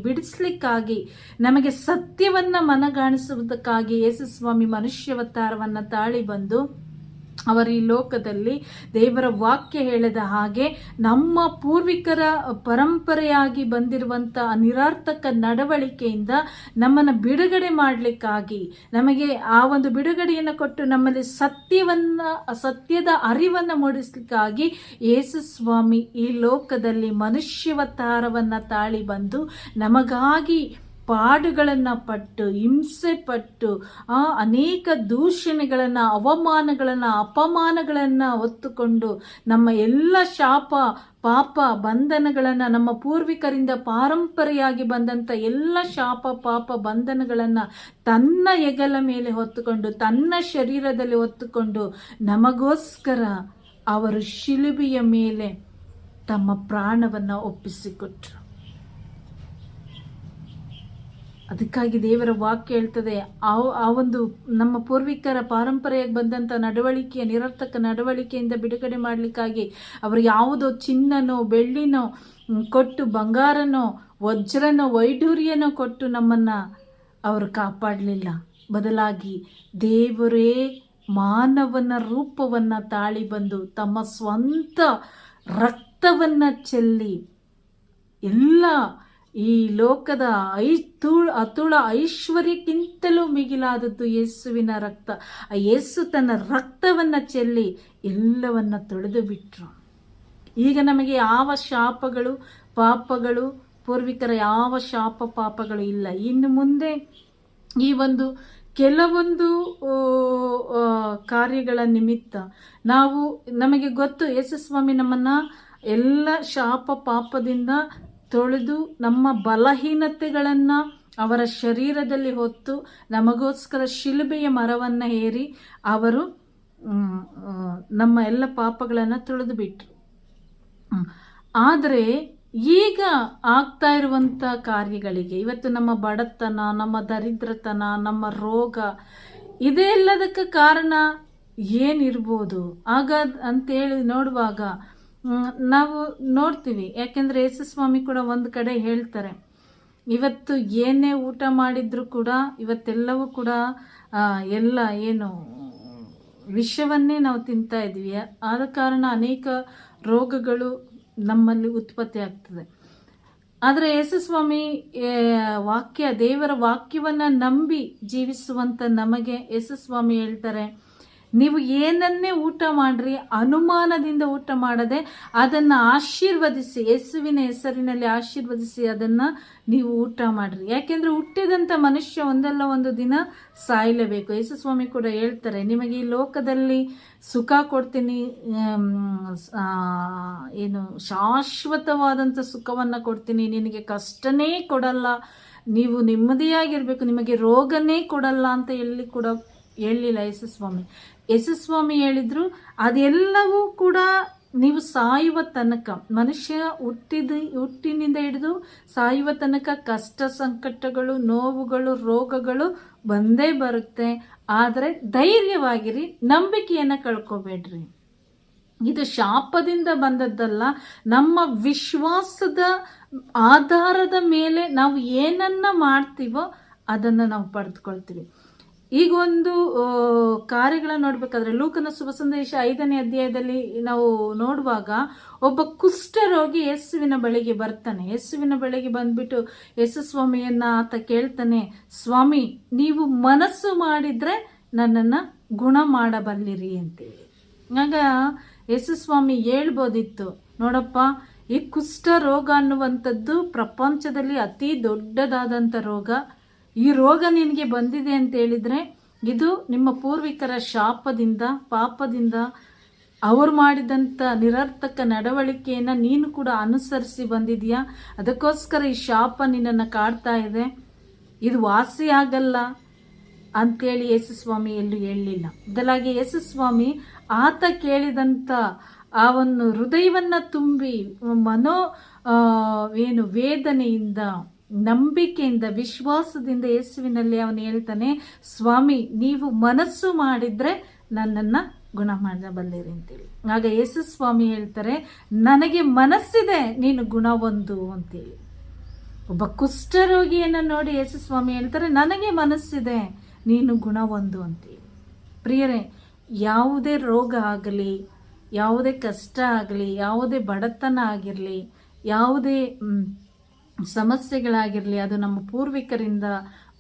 ಬಿಡಿಸ್ಲಿಕ್ಕಾಗಿ ನಮಗೆ ಸತ್ಯವನ್ನು ಮನಗಾಣಿಸುವುದಕ್ಕಾಗಿ ಯೇಸು ಸ್ವಾಮಿ ಮನುಷ್ಯವತಾರವನ್ನು ತಾಳಿ ಬಂದು ಅವರು ಈ ಲೋಕದಲ್ಲಿ ದೇವರ ವಾಕ್ಯ ಹೇಳಿದ ಹಾಗೆ ನಮ್ಮ ಪೂರ್ವಿಕರ ಪರಂಪರೆಯಾಗಿ ಬಂದಿರುವಂಥ ನಿರಾರ್ಥಕ ನಡವಳಿಕೆಯಿಂದ ನಮ್ಮನ್ನು ಬಿಡುಗಡೆ ಮಾಡಲಿಕ್ಕಾಗಿ, ನಮಗೆ ಆ ಒಂದು ಬಿಡುಗಡೆಯನ್ನು ಕೊಟ್ಟು ನಮ್ಮಲ್ಲಿ ಸತ್ಯದ ಅರಿವನ್ನು ಮೂಡಿಸ್ಲಿಕ್ಕಾಗಿ ಯೇಸು ಸ್ವಾಮಿ ಈ ಲೋಕದಲ್ಲಿ ಮನುಷ್ಯವತಾರವನ್ನು ತಾಳಿ ಬಂದು ನಮಗಾಗಿ ಪಾಡುಗಳನ್ನು ಪಟ್ಟು ಹಿಂಸೆ ಪಟ್ಟು ಅನೇಕ ದೂಷಣೆಗಳನ್ನು, ಅವಮಾನಗಳನ್ನು, ಅಪಮಾನಗಳನ್ನು ಹೊತ್ತುಕೊಂಡು ನಮ್ಮ ಎಲ್ಲ ಶಾಪ ಪಾಪ ಬಂಧನಗಳನ್ನು, ನಮ್ಮ ಪೂರ್ವಿಕರಿಂದ ಪಾರಂಪರೆಯಾಗಿ ಬಂದಂಥ ಎಲ್ಲ ಶಾಪ ಪಾಪ ಬಂಧನಗಳನ್ನು ತನ್ನ ಹೆಗಲ ಮೇಲೆ ಹೊತ್ತುಕೊಂಡು, ತನ್ನ ಶರೀರದಲ್ಲಿ ಹೊತ್ತುಕೊಂಡು ನಮಗೋಸ್ಕರ ಅವರು ಶಿಲುಬೆಯ ಮೇಲೆ ತಮ್ಮ ಪ್ರಾಣವನ್ನು ಒಪ್ಪಿಸಿಕೊಟ್ರು. ಅದಕ್ಕಾಗಿ ದೇವರ ವಾಕ್ಯ ಹೇಳ್ತದೆ, ಆ ಒಂದು ನಮ್ಮ ಪೂರ್ವಿಕರ ಪಾರಂಪರೆಯಾಗಿ ಬಂದಂಥ ನಡವಳಿಕೆಯ ನಿರರ್ಥಕ ನಡವಳಿಕೆಯಿಂದ ಬಿಡುಗಡೆ ಮಾಡಲಿಕ್ಕಾಗಿ ಅವರು ಯಾವುದೋ ಚಿನ್ನನೋ ಬೆಳ್ಳಿನೋ ಕೊಟ್ಟು, ಬಂಗಾರನೋ ವಜ್ರನೋ ವೈಢೂರ್ಯನೋ ಕೊಟ್ಟು ನಮ್ಮನ್ನು ಅವರು ಕಾಪಾಡಲಿಲ್ಲ. ಬದಲಾಗಿ ದೇವರೇ ಮಾನವನ ರೂಪವನ್ನು ತಾಳಿ ಬಂದು ತಮ್ಮ ಸ್ವಂತ ರಕ್ತವನ್ನು ಚೆಲ್ಲಿ ಎಲ್ಲ ಈ ಲೋಕದ ಅತುಳ ಐಶ್ವರ್ಯಕ್ಕಿಂತಲೂ ಮಿಗಿಲಾದದ್ದು ಯೇಸುವಿನ ರಕ್ತ. ಆ ಯೇಸು ತನ್ನ ರಕ್ತವನ್ನು ಚೆಲ್ಲಿ ಎಲ್ಲವನ್ನ ತೊಳೆದು ಬಿಟ್ರು. ಈಗ ನಮಗೆ ಯಾವ ಶಾಪಗಳು ಪಾಪಗಳು, ಪೂರ್ವಿಕರ ಯಾವ ಶಾಪ ಪಾಪಗಳು ಇಲ್ಲ. ಇನ್ನು ಮುಂದೆ ಈ ಒಂದು ಕೆಲವೊಂದು ಕಾರ್ಯಗಳ ನಿಮಿತ್ತ ನಮಗೆ ಗೊತ್ತು, ಯೇಸು ಸ್ವಾಮಿ ನಮ್ಮನ್ನು ಎಲ್ಲ ಶಾಪ ಪಾಪದಿಂದ ತೊಳೆದು ನಮ್ಮ ಬಲಹೀನತೆಗಳನ್ನು ಅವರ ಶರೀರದಲ್ಲಿ ಹೊತ್ತು ನಮಗೋಸ್ಕರ ಶಿಲುಬೆಯ ಮರವನ್ನು ಏರಿ ಅವರು ನಮ್ಮ ಎಲ್ಲ ಪಾಪಗಳನ್ನು ತೊಳೆದು ಬಿಟ್ರು. ಆದರೆ ಈಗ ಆಗ್ತಾ ಇರುವಂಥ ಕಾರ್ಯಗಳಿಗೆ, ಇವತ್ತು ನಮ್ಮ ಬಡತನ, ನಮ್ಮ ದರಿದ್ರತನ, ನಮ್ಮ ರೋಗ, ಇದೆಲ್ಲದಕ್ಕೆ ಕಾರಣ ಏನಿರ್ಬೋದು ಆಗ ಅಂತೇಳಿ ನೋಡುವಾಗ ನಾವು ನೋಡ್ತೀವಿ. ಯಾಕೆಂದರೆ ಯೇಸು ಸ್ವಾಮಿ ಕೂಡ ಒಂದು ಕಡೆ ಹೇಳ್ತಾರೆ, ಇವತ್ತು ಏನೇ ಊಟ ಮಾಡಿದ್ರು ಕೂಡ ಇವತ್ತೆಲ್ಲವೂ ಕೂಡ ಎಲ್ಲ ಏನು ವಿಷವನ್ನೇ ನಾವು ತಿಂತಾ ಇದ್ವಿ. ಆದ ಕಾರಣ ಅನೇಕ ರೋಗಗಳು ನಮ್ಮಲ್ಲಿ ಉತ್ಪತ್ತಿ ಆಗ್ತದೆ. ಆದರೆ ಯೇಸು ಸ್ವಾಮಿ ದೇವರ ವಾಕ್ಯವನ್ನು ನಂಬಿ ಜೀವಿಸುವಂಥ ನಮಗೆ ಯೇಸು ಸ್ವಾಮಿ ಹೇಳ್ತಾರೆ, ನೀವು ಏನನ್ನೇ ಊಟ ಮಾಡ್ರಿ, ಅನುಮಾನದಿಂದ ಊಟ ಮಾಡದೆ ಅದನ್ನು ಆಶೀರ್ವದಿಸಿ, ಯೇಸುವಿನ ಹೆಸರಿನಲ್ಲಿ ಆಶೀರ್ವದಿಸಿ ಅದನ್ನು ನೀವು ಊಟ ಮಾಡ್ರಿ. ಯಾಕೆಂದರೆ ಹುಟ್ಟಿದಂಥ ಮನುಷ್ಯ ಒಂದಲ್ಲ ಒಂದು ದಿನ ಸಾಯಲೇಬೇಕು. ಯೇಸು ಸ್ವಾಮಿ ಕೂಡ ಹೇಳ್ತಾರೆ, ನಿಮಗೆ ಈ ಲೋಕದಲ್ಲಿ ಸುಖ ಕೊಡ್ತೀನಿ, ಏನು ಶಾಶ್ವತವಾದಂಥ ಸುಖವನ್ನು ಕೊಡ್ತೀನಿ, ನಿನಗೆ ಕಷ್ಟನೇ ಕೊಡಲ್ಲ, ನೀವು ನೆಮ್ಮದಿಯಾಗಿರಬೇಕು, ನಿಮಗೆ ರೋಗನೇ ಕೊಡಲ್ಲ ಅಂತ ಕೂಡ ಹೇಳಲಿಲ್ಲ ಯೇಸುಸ್ವಾಮಿ. ಯೇಸುಸ್ವಾಮಿ ಹೇಳಿದ್ರು, ಅದೆಲ್ಲವೂ ಕೂಡ ನೀವು ಸಾಯುವ ತನಕ, ಮನುಷ್ಯ ಹುಟ್ಟಿನಿಂದ ಹಿಡಿದು ಸಾಯುವ ತನಕ ಕಷ್ಟ ಸಂಕಟಗಳು, ನೋವುಗಳು, ರೋಗಗಳು ಬಂದೇ ಬರುತ್ತೆ. ಆದರೆ ಧೈರ್ಯವಾಗಿರಿ, ನಂಬಿಕೆಯನ್ನು ಕಳ್ಕೊಬೇಡ್ರಿ. ಇದು ಶಾಪದಿಂದ ಬಂದದ್ದಲ್ಲ, ನಮ್ಮ ವಿಶ್ವಾಸದ ಆಧಾರದ ಮೇಲೆ ನಾವು ಏನನ್ನ ಮಾಡ್ತೀವೋ ಅದನ್ನು ನಾವು ಪಡೆದುಕೊಳ್ತೀವಿ. ಈಗ ಒಂದು ಕಾರ್ಯಗಳನ್ನು ನೋಡ್ಬೇಕಾದ್ರೆ ಲೂಕನ ಶುಭ ಸಂದೇಶ 5ನೇ ಅಧ್ಯಾಯದಲ್ಲಿ ನಾವು ನೋಡುವಾಗ ಒಬ್ಬ ಕುಷ್ಠರೋಗಿ ಯೇಸುವಿನ ಬಳಿಗೆ ಬರ್ತಾನೆ. ಯೇಸುವಿನ ಬಳಿಗೆ ಬಂದ್ಬಿಟ್ಟು ಯೇಸು ಸ್ವಾಮಿಯನ್ನ ಆತ ಕೇಳ್ತಾನೆ, ಸ್ವಾಮಿ, ನೀವು ಮನಸ್ಸು ಮಾಡಿದ್ರೆ ನನ್ನನ್ನು ಗುಣ ಮಾಡಬಲ್ಲಿರಿ ಅಂತೇಳಿ. ಆಗ ಯೇಸು ಸ್ವಾಮಿ ಹೇಳ್ಬೋದಿತ್ತು, ನೋಡಪ್ಪ, ಈ ಕುಷ್ಠ ರೋಗ ಅನ್ನುವಂಥದ್ದು ಪ್ರಪಂಚದಲ್ಲಿ ಅತಿ ದೊಡ್ಡದಾದಂಥ ರೋಗ. ಈ ರೋಗ ನಿನಗೆ ಬಂದಿದೆ ಅಂತ ಹೇಳಿದ್ರೆ ಇದು ನಿಮ್ಮ ಪೂರ್ವಿಕರ ಶಾಪದಿಂದ, ಪಾಪದಿಂದ, ಅವರು ಮಾಡಿದಂಥ ನಿರರ್ಥಕ ನಡವಳಿಕೆಯನ್ನು ನೀನು ಕೂಡ ಅನುಸರಿಸಿ ಬಂದಿದೆಯಾ, ಅದಕ್ಕೋಸ್ಕರ ಈ ಶಾಪ ನಿನ್ನನ್ನು ಕಾಡ್ತಾ ಇದೆ, ಇದು ವಾಸಿ ಆಗಲ್ಲ ಅಂತೇಳಿ ಯೇಸುಸ್ವಾಮಿ ಎಲ್ಲೂ ಹೇಳಲಿಲ್ಲ. ಬದಲಾಗಿ ಯೇಸುಸ್ವಾಮಿ ಆತ ಕೇಳಿದಂಥ ಆ ಒಂದು ಹೃದಯವನ್ನು ತುಂಬಿ ವೇದನೆಯಿಂದ, ನಂಬಿಕೆಯಿಂದ, ವಿಶ್ವಾಸದಿಂದ ಯೇಸುವಿನಲ್ಲಿ ಅವನು ಹೇಳ್ತಾನೆ, ಸ್ವಾಮಿ, ನೀವು ಮನಸ್ಸು ಮಾಡಿದ್ರೆ ನನ್ನನ್ನು ಗುಣ ಮಾಡಬಲ್ಲಿರಿ ಅಂತೇಳಿ. ಆಗ ಯೇಸು ಸ್ವಾಮಿ ಹೇಳ್ತಾರೆ, ನನಗೆ ಮನಸ್ಸಿದೆ, ನೀನು ಗುಣ ಹೊಂದು ಅಂತೇಳಿ. ಒಬ್ಬ ಕುಷ್ಠರೋಗಿಯನ್ನು ನೋಡಿ ಯೇಸು ಸ್ವಾಮಿ ಹೇಳ್ತಾರೆ, ನನಗೆ ಮನಸ್ಸಿದೆ, ನೀನು ಗುಣ ಹೊಂದು ಅಂತೇಳಿ. ಪ್ರಿಯರೇ, ಯಾವುದೇ ರೋಗ ಆಗಲಿ, ಯಾವುದೇ ಕಷ್ಟ ಆಗಲಿ, ಯಾವುದೇ ಬಡತನ ಆಗಿರಲಿ, ಯಾವುದೇ ಸಮಸ್ಯೆಗಳಾಗಿರಲಿ, ಅದು ನಮ್ಮ ಪೂರ್ವಿಕರಿಂದ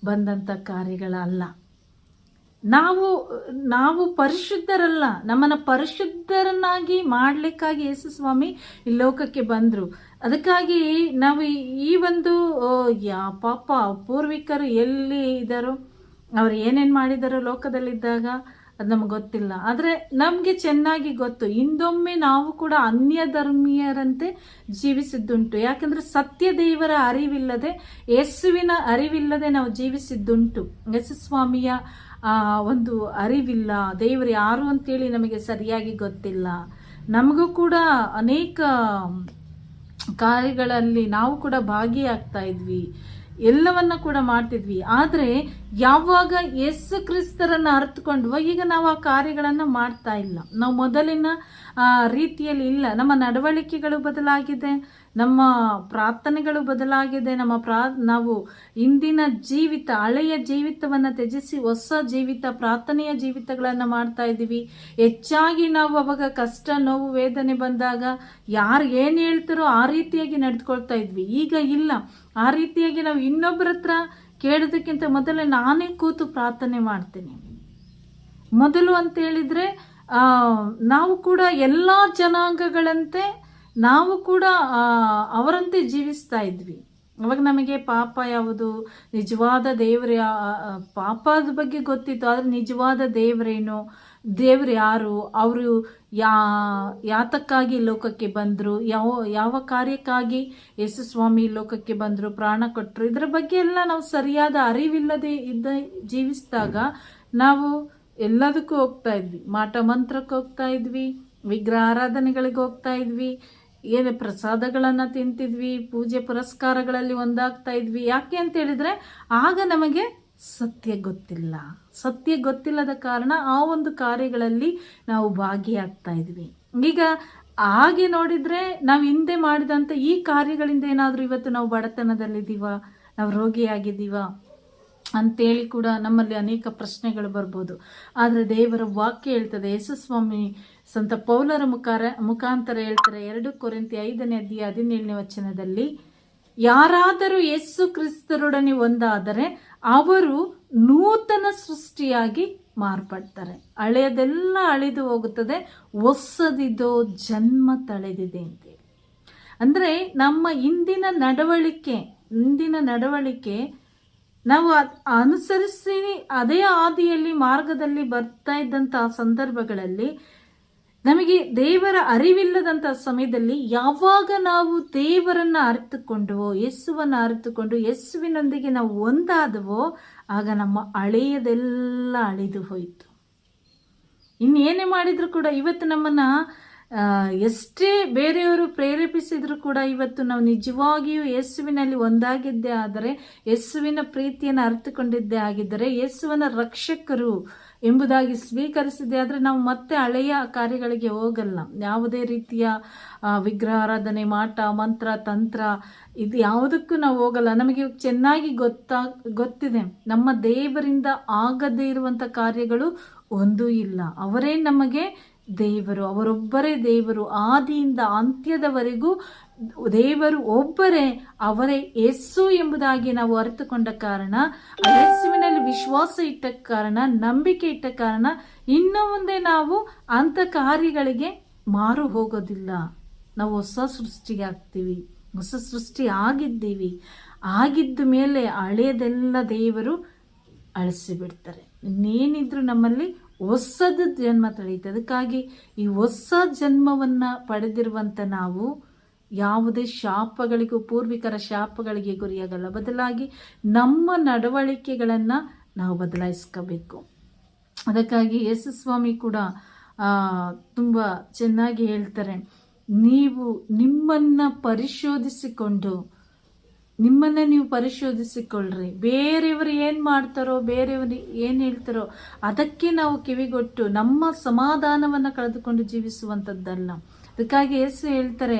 ಬಂದಂಥ ಕಾರ್ಯಗಳಲ್ಲ. ನಾವು ಪರಿಶುದ್ಧರಲ್ಲ, ನಮ್ಮನ್ನು ಪರಿಶುದ್ಧರನ್ನಾಗಿ ಮಾಡಲಿಕ್ಕಾಗಿ ಯೇಸು ಸ್ವಾಮಿ ಈ ಲೋಕಕ್ಕೆ ಬಂದರು. ಅದಕ್ಕಾಗಿ ನಾವು ಈ ಒಂದು ಪಾಪ ಪೂರ್ವಿಕರು ಎಲ್ಲಿ ಇದ್ದಾರೋ, ಅವರು ಏನೇನು ಮಾಡಿದಾರೋ ಲೋಕದಲ್ಲಿದ್ದಾಗ ಅದು ನಮ್ಗೆ ಗೊತ್ತಿಲ್ಲ. ಆದರೆ ನಮಗೆ ಚೆನ್ನಾಗಿ ಗೊತ್ತು, ಹಿಂದೊಮ್ಮೆ ನಾವು ಕೂಡ ಅನ್ಯ ಧರ್ಮೀಯರಂತೆ ಜೀವಿಸಿದ್ದುಂಟು. ಯಾಕಂದರೆ ಸತ್ಯ ದೇವರ ಅರಿವಿಲ್ಲದೆ, ಯೇಸುವಿನ ಅರಿವಿಲ್ಲದೆ ನಾವು ಜೀವಿಸಿದ್ದುಂಟು. ಯೇಸು ಸ್ವಾಮಿಯ ಒಂದು ಅರಿವಿಲ್ಲ, ದೇವರು ಯಾರು ಅಂತೇಳಿ ನಮಗೆ ಸರಿಯಾಗಿ ಗೊತ್ತಿಲ್ಲ. ನಮಗೂ ಕೂಡ ಅನೇಕ ಕಾರ್ಯಗಳಲ್ಲಿ ನಾವು ಕೂಡ ಭಾಗಿಯಾಗ್ತಾ ಇದ್ವಿ, ಎಲ್ಲವನ್ನ ಕೂಡ ಮಾಡ್ತಿದ್ವಿ. ಆದರೆ ಯಾವಾಗ ಯೇಸು ಕ್ರಿಸ್ತರನ್ನು ಅರ್ಥಕೊಂಡ್ವೋ ಈಗ ನಾವು ಆ ಕಾರ್ಯಗಳನ್ನು ಮಾಡ್ತಾ ಇಲ್ಲ, ನಾವು ಮೊದಲಿನ ರೀತಿಯಲ್ಲಿ ಇಲ್ಲ. ನಮ್ಮ ನಡವಳಿಕೆಗಳು ಬದಲಾಗಿದೆ, ನಮ್ಮ ಪ್ರಾರ್ಥನೆಗಳು ಬದಲಾಗಿದೆ. ನಾವು ಇಂದಿನ ಜೀವಿತ, ಹಳೆಯ ಜೀವಿತವನ್ನು ತ್ಯಜಿಸಿ ಹೊಸ ಜೀವಿತ, ಪ್ರಾರ್ಥನೆಯ ಜೀವಿತಗಳನ್ನು ಮಾಡ್ತಾ ಇದ್ದೀವಿ. ಹೆಚ್ಚಾಗಿ ನಾವು ಅವಾಗ ಕಷ್ಟ, ನೋವು, ವೇದನೆ ಬಂದಾಗ ಯಾರು ಏನು ಹೇಳ್ತಾರೋ ಆ ರೀತಿಯಾಗಿ ನಡೆದುಕೊಳ್ತಾ ಇದ್ವಿ. ಈಗ ಇಲ್ಲ, ಆ ರೀತಿಯಾಗಿ ನಾವು ಇನ್ನೊಬ್ಬರ ಹತ್ರ ಕೇಳೋದಕ್ಕಿಂತ ಮೊದಲೇ ನಾನೇ ಕೂತು ಪ್ರಾರ್ಥನೆ ಮಾಡ್ತೀನಿ. ಮೊದಲು ಅಂತ ಹೇಳಿದರೆ ನಾವು ಕೂಡ ಎಲ್ಲ ಜನಾಂಗಗಳಂತೆ ನಾವು ಕೂಡ ಅವರಂತೆ ಜೀವಿಸ್ತಾ ಇದ್ವಿ. ಅವಾಗ ನಮಗೆ ಪಾಪ ಯಾವುದು, ನಿಜವಾದ ದೇವರ ಪಾಪದ ಬಗ್ಗೆ ಗೊತ್ತಿತ್ತು, ಆದರೆ ನಿಜವಾದ ದೇವರೇನು, ದೇವ್ರು ಯಾರು, ಅವರು ಯಾತಕ್ಕಾಗಿ ಲೋಕಕ್ಕೆ ಬಂದರು, ಯಾವ ಕಾರ್ಯಕ್ಕಾಗಿ ಯೇಸು ಸ್ವಾಮಿ ಲೋಕಕ್ಕೆ ಬಂದರು, ಪ್ರಾಣ ಕೊಟ್ಟರು, ಇದರ ಬಗ್ಗೆ ಎಲ್ಲ ನಾವು ಸರಿಯಾದ ಅರಿವಿಲ್ಲದೆ ಜೀವಿಸಿದಾಗ ನಾವು ಎಲ್ಲದಕ್ಕೂ ಹೋಗ್ತಾ ಇದ್ವಿ. ಮಾಟ ಮಂತ್ರಕ್ಕೆ ಹೋಗ್ತಾ ಇದ್ವಿ, ವಿಗ್ರಹ ಆರಾಧನೆಗಳಿಗೆ ಹೋಗ್ತಾ ಇದ್ವಿ, ಏನು ಪ್ರಸಾದಗಳನ್ನು ತಿಂತಿದ್ವಿ, ಪೂಜೆ ಪುರಸ್ಕಾರಗಳಲ್ಲಿ ಒಂದಾಗ್ತಾ ಇದ್ವಿ. ಯಾಕೆ ಅಂತ ಹೇಳಿದರೆ ಆಗ ನಮಗೆ ಸತ್ಯ ಗೊತ್ತಿಲ್ಲ. ಸತ್ಯ ಗೊತ್ತಿಲ್ಲದ ಕಾರಣ ಆ ಒಂದು ಕಾರ್ಯಗಳಲ್ಲಿ ನಾವು ಭಾಗಿಯಾಗ್ತಾ ಇದ್ವಿ. ಈಗ ಹಾಗೆ ನೋಡಿದರೆ ನಾವು ಹಿಂದೆ ಮಾಡಿದಂಥ ಈ ಕಾರ್ಯಗಳಿಂದ ಏನಾದರೂ ಇವತ್ತು ನಾವು ಬಡತನದಲ್ಲಿದ್ದೀವ, ನಾವು ರೋಗಿಯಾಗಿದ್ದೀವ ಅಂತೇಳಿ ಕೂಡ ನಮ್ಮಲ್ಲಿ ಅನೇಕ ಪ್ರಶ್ನೆಗಳು ಬರ್ಬೋದು. ಆದರೆ ದೇವರ ವಾಕ್ಯ ಹೇಳ್ತದೆ, ಯೇಸುಸ್ವಾಮಿ ಸಂತ ಪೌಲರ ಮುಖಾಂತರ ಹೇಳ್ತಾರೆ, 2 ಕೊರಿಂಥಿ 5ನೇ ಅಧ್ಯಾಯ 17ನೇ ವಚನದಲ್ಲಿ, ಯಾರಾದರೂ ಯೇಸು ಕ್ರಿಸ್ತರೊಡನೆ ಒಂದಾದರೆ ಅವರು ನೂತನ ಸೃಷ್ಟಿಯಾಗಿ ಮಾರ್ಪಡ್ತಾರೆ. ಹಳೆಯದೆಲ್ಲ ಅಳಿದು ಹೋಗುತ್ತದೆ, ಹೊಸದಿದೋ ಜನ್ಮ ತಳೆದಿದೆ ಅಂತೇಳಿ. ಅಂದರೆ ನಮ್ಮ ಇಂದಿನ ನಡವಳಿಕೆ ನಾವು ಅನುಸರಿಸಿ ಅದೇ ಆದಿಯಲ್ಲಿ ಮಾರ್ಗದಲ್ಲಿ ಬರ್ತಾ ಇದ್ದಂತಹ ಸಂದರ್ಭಗಳಲ್ಲಿ ನಮಗೆ ದೇವರ ಅರಿವಿಲ್ಲದಂಥ ಸಮಯದಲ್ಲಿ ಯಾವಾಗ ನಾವು ದೇವರನ್ನು ಅರಿತುಕೊಂಡವೋ, ಯೇಸುವನ್ನು ಅರಿತುಕೊಂಡು ಯೇಸುವಿನೊಂದಿಗೆ ನಾವು ಒಂದಾದವೋ, ಆಗ ನಮ್ಮ ಹಳೆಯದೆಲ್ಲ ಅಳಿದು ಹೋಯಿತು. ಇನ್ನೇನೇ ಮಾಡಿದ್ರು ಕೂಡ ಇವತ್ತು ನಮ್ಮನ್ನು ಎಷ್ಟೇ ಬೇರೆಯವರು ಪ್ರೇರೇಪಿಸಿದ್ರು ಕೂಡ ಇವತ್ತು ನಾವು ನಿಜವಾಗಿಯೂ ಯೇಸುವಿನಲ್ಲಿ ಒಂದಾಗಿದ್ದೇ ಆದರೆ, ಯೇಸುವಿನ ಪ್ರೀತಿಯನ್ನು ಅರಿತುಕೊಂಡಿದ್ದೇ ಆಗಿದ್ದರೆ, ಯೇಸುವಿನ ರಕ್ಷಕರು ಎಂಬುದಾಗಿ ಸ್ವೀಕರಿಸಿದೆ ಆದರೆ ನಾವು ಮತ್ತೆ ಹಳೆಯ ಕಾರ್ಯಗಳಿಗೆ ಹೋಗಲ್ಲ. ಯಾವುದೇ ರೀತಿಯ ವಿಗ್ರಹಾರಾಧನೆ, ಮಾಟ, ಮಂತ್ರ, ತಂತ್ರ ಇದು ಯಾವುದಕ್ಕೂ ನಾವು ಹೋಗಲ್ಲ. ನಮಗೆ ಚೆನ್ನಾಗಿ ಗೊತ್ತಿದೆ ನಮ್ಮ ದೇವರಿಂದ ಆಗದೇ ಇರುವಂಥ ಕಾರ್ಯಗಳು ಒಂದೂ ಇಲ್ಲ. ಅವರೇ ನಮಗೆ ದೇವರು, ಅವರೊಬ್ಬರೇ ದೇವರು, ಆದಿಯಿಂದ ಅಂತ್ಯದವರೆಗೂ ದೇವರು ಒಬ್ಬರೇ, ಅವರೇ ಯೇಸು ಎಂಬುದಾಗಿ ನಾವು ಅರಿತುಕೊಂಡ ಕಾರಣ, ಯೇಸುವಿನಲ್ಲಿ ವಿಶ್ವಾಸ ಇಟ್ಟ ಕಾರಣ, ನಂಬಿಕೆ ಇಟ್ಟ ಕಾರಣ ಇನ್ನು ಮುಂದೆ ನಾವು ಅಂಥ ಕಾರ್ಯಗಳಿಗೆ ಮಾರು ಹೋಗೋದಿಲ್ಲ. ನಾವು ಹೊಸ ಸೃಷ್ಟಿಗೆ ಆಗ್ತೀವಿ, ಹೊಸ ಸೃಷ್ಟಿ ಆಗಿದ್ದೀವಿ. ಆಗಿದ್ದ ಮೇಲೆ ಹಳೆಯದೆಲ್ಲ ದೇವರು ಅಳಿಸಿಬಿಡ್ತಾರೆ. ಇನ್ನೇನಿದ್ರು ನಮ್ಮಲ್ಲಿ ಹೊಸದು ಜನ್ಮ ತಳೆಯುತ್ತೆ. ಅದಕ್ಕಾಗಿ ಈ ಹೊಸ ಜನ್ಮವನ್ನು ಪಡೆದಿರುವಂಥ ನಾವು ಯಾವುದೇ ಶಾಪಗಳಿಗೂ, ಪೂರ್ವಿಕರ ಶಾಪಗಳಿಗೆ ಗುರಿಯಾಗಲ್ಲ. ಬದಲಾಗಿ ನಮ್ಮ ನಡವಳಿಕೆಗಳನ್ನು ನಾವು ಬದಲಾಯಿಸ್ಕೋಬೇಕು. ಅದಕ್ಕಾಗಿ ಯೇಸುಸ್ವಾಮಿ ಕೂಡ ತುಂಬ ಚೆನ್ನಾಗಿ ಹೇಳ್ತಾರೆ, ನೀವು ನಿಮ್ಮನ್ನು ಪರಿಶೋಧಿಸಿಕೊಳ್ಳ್ರಿ. ಬೇರೆಯವರು ಏನು ಮಾಡ್ತಾರೋ, ಬೇರೆಯವರು ಏನು ಹೇಳ್ತಾರೋ ಅದಕ್ಕೆ ನಾವು ಕಿವಿಗೊಟ್ಟು ನಮ್ಮ ಸಮಾಧಾನವನ್ನು ಕಳೆದುಕೊಂಡು ಜೀವಿಸುವಂಥದ್ದಲ್ಲ. ಅದಕ್ಕಾಗಿ ಯೇಸು ಹೇಳ್ತಾರೆ,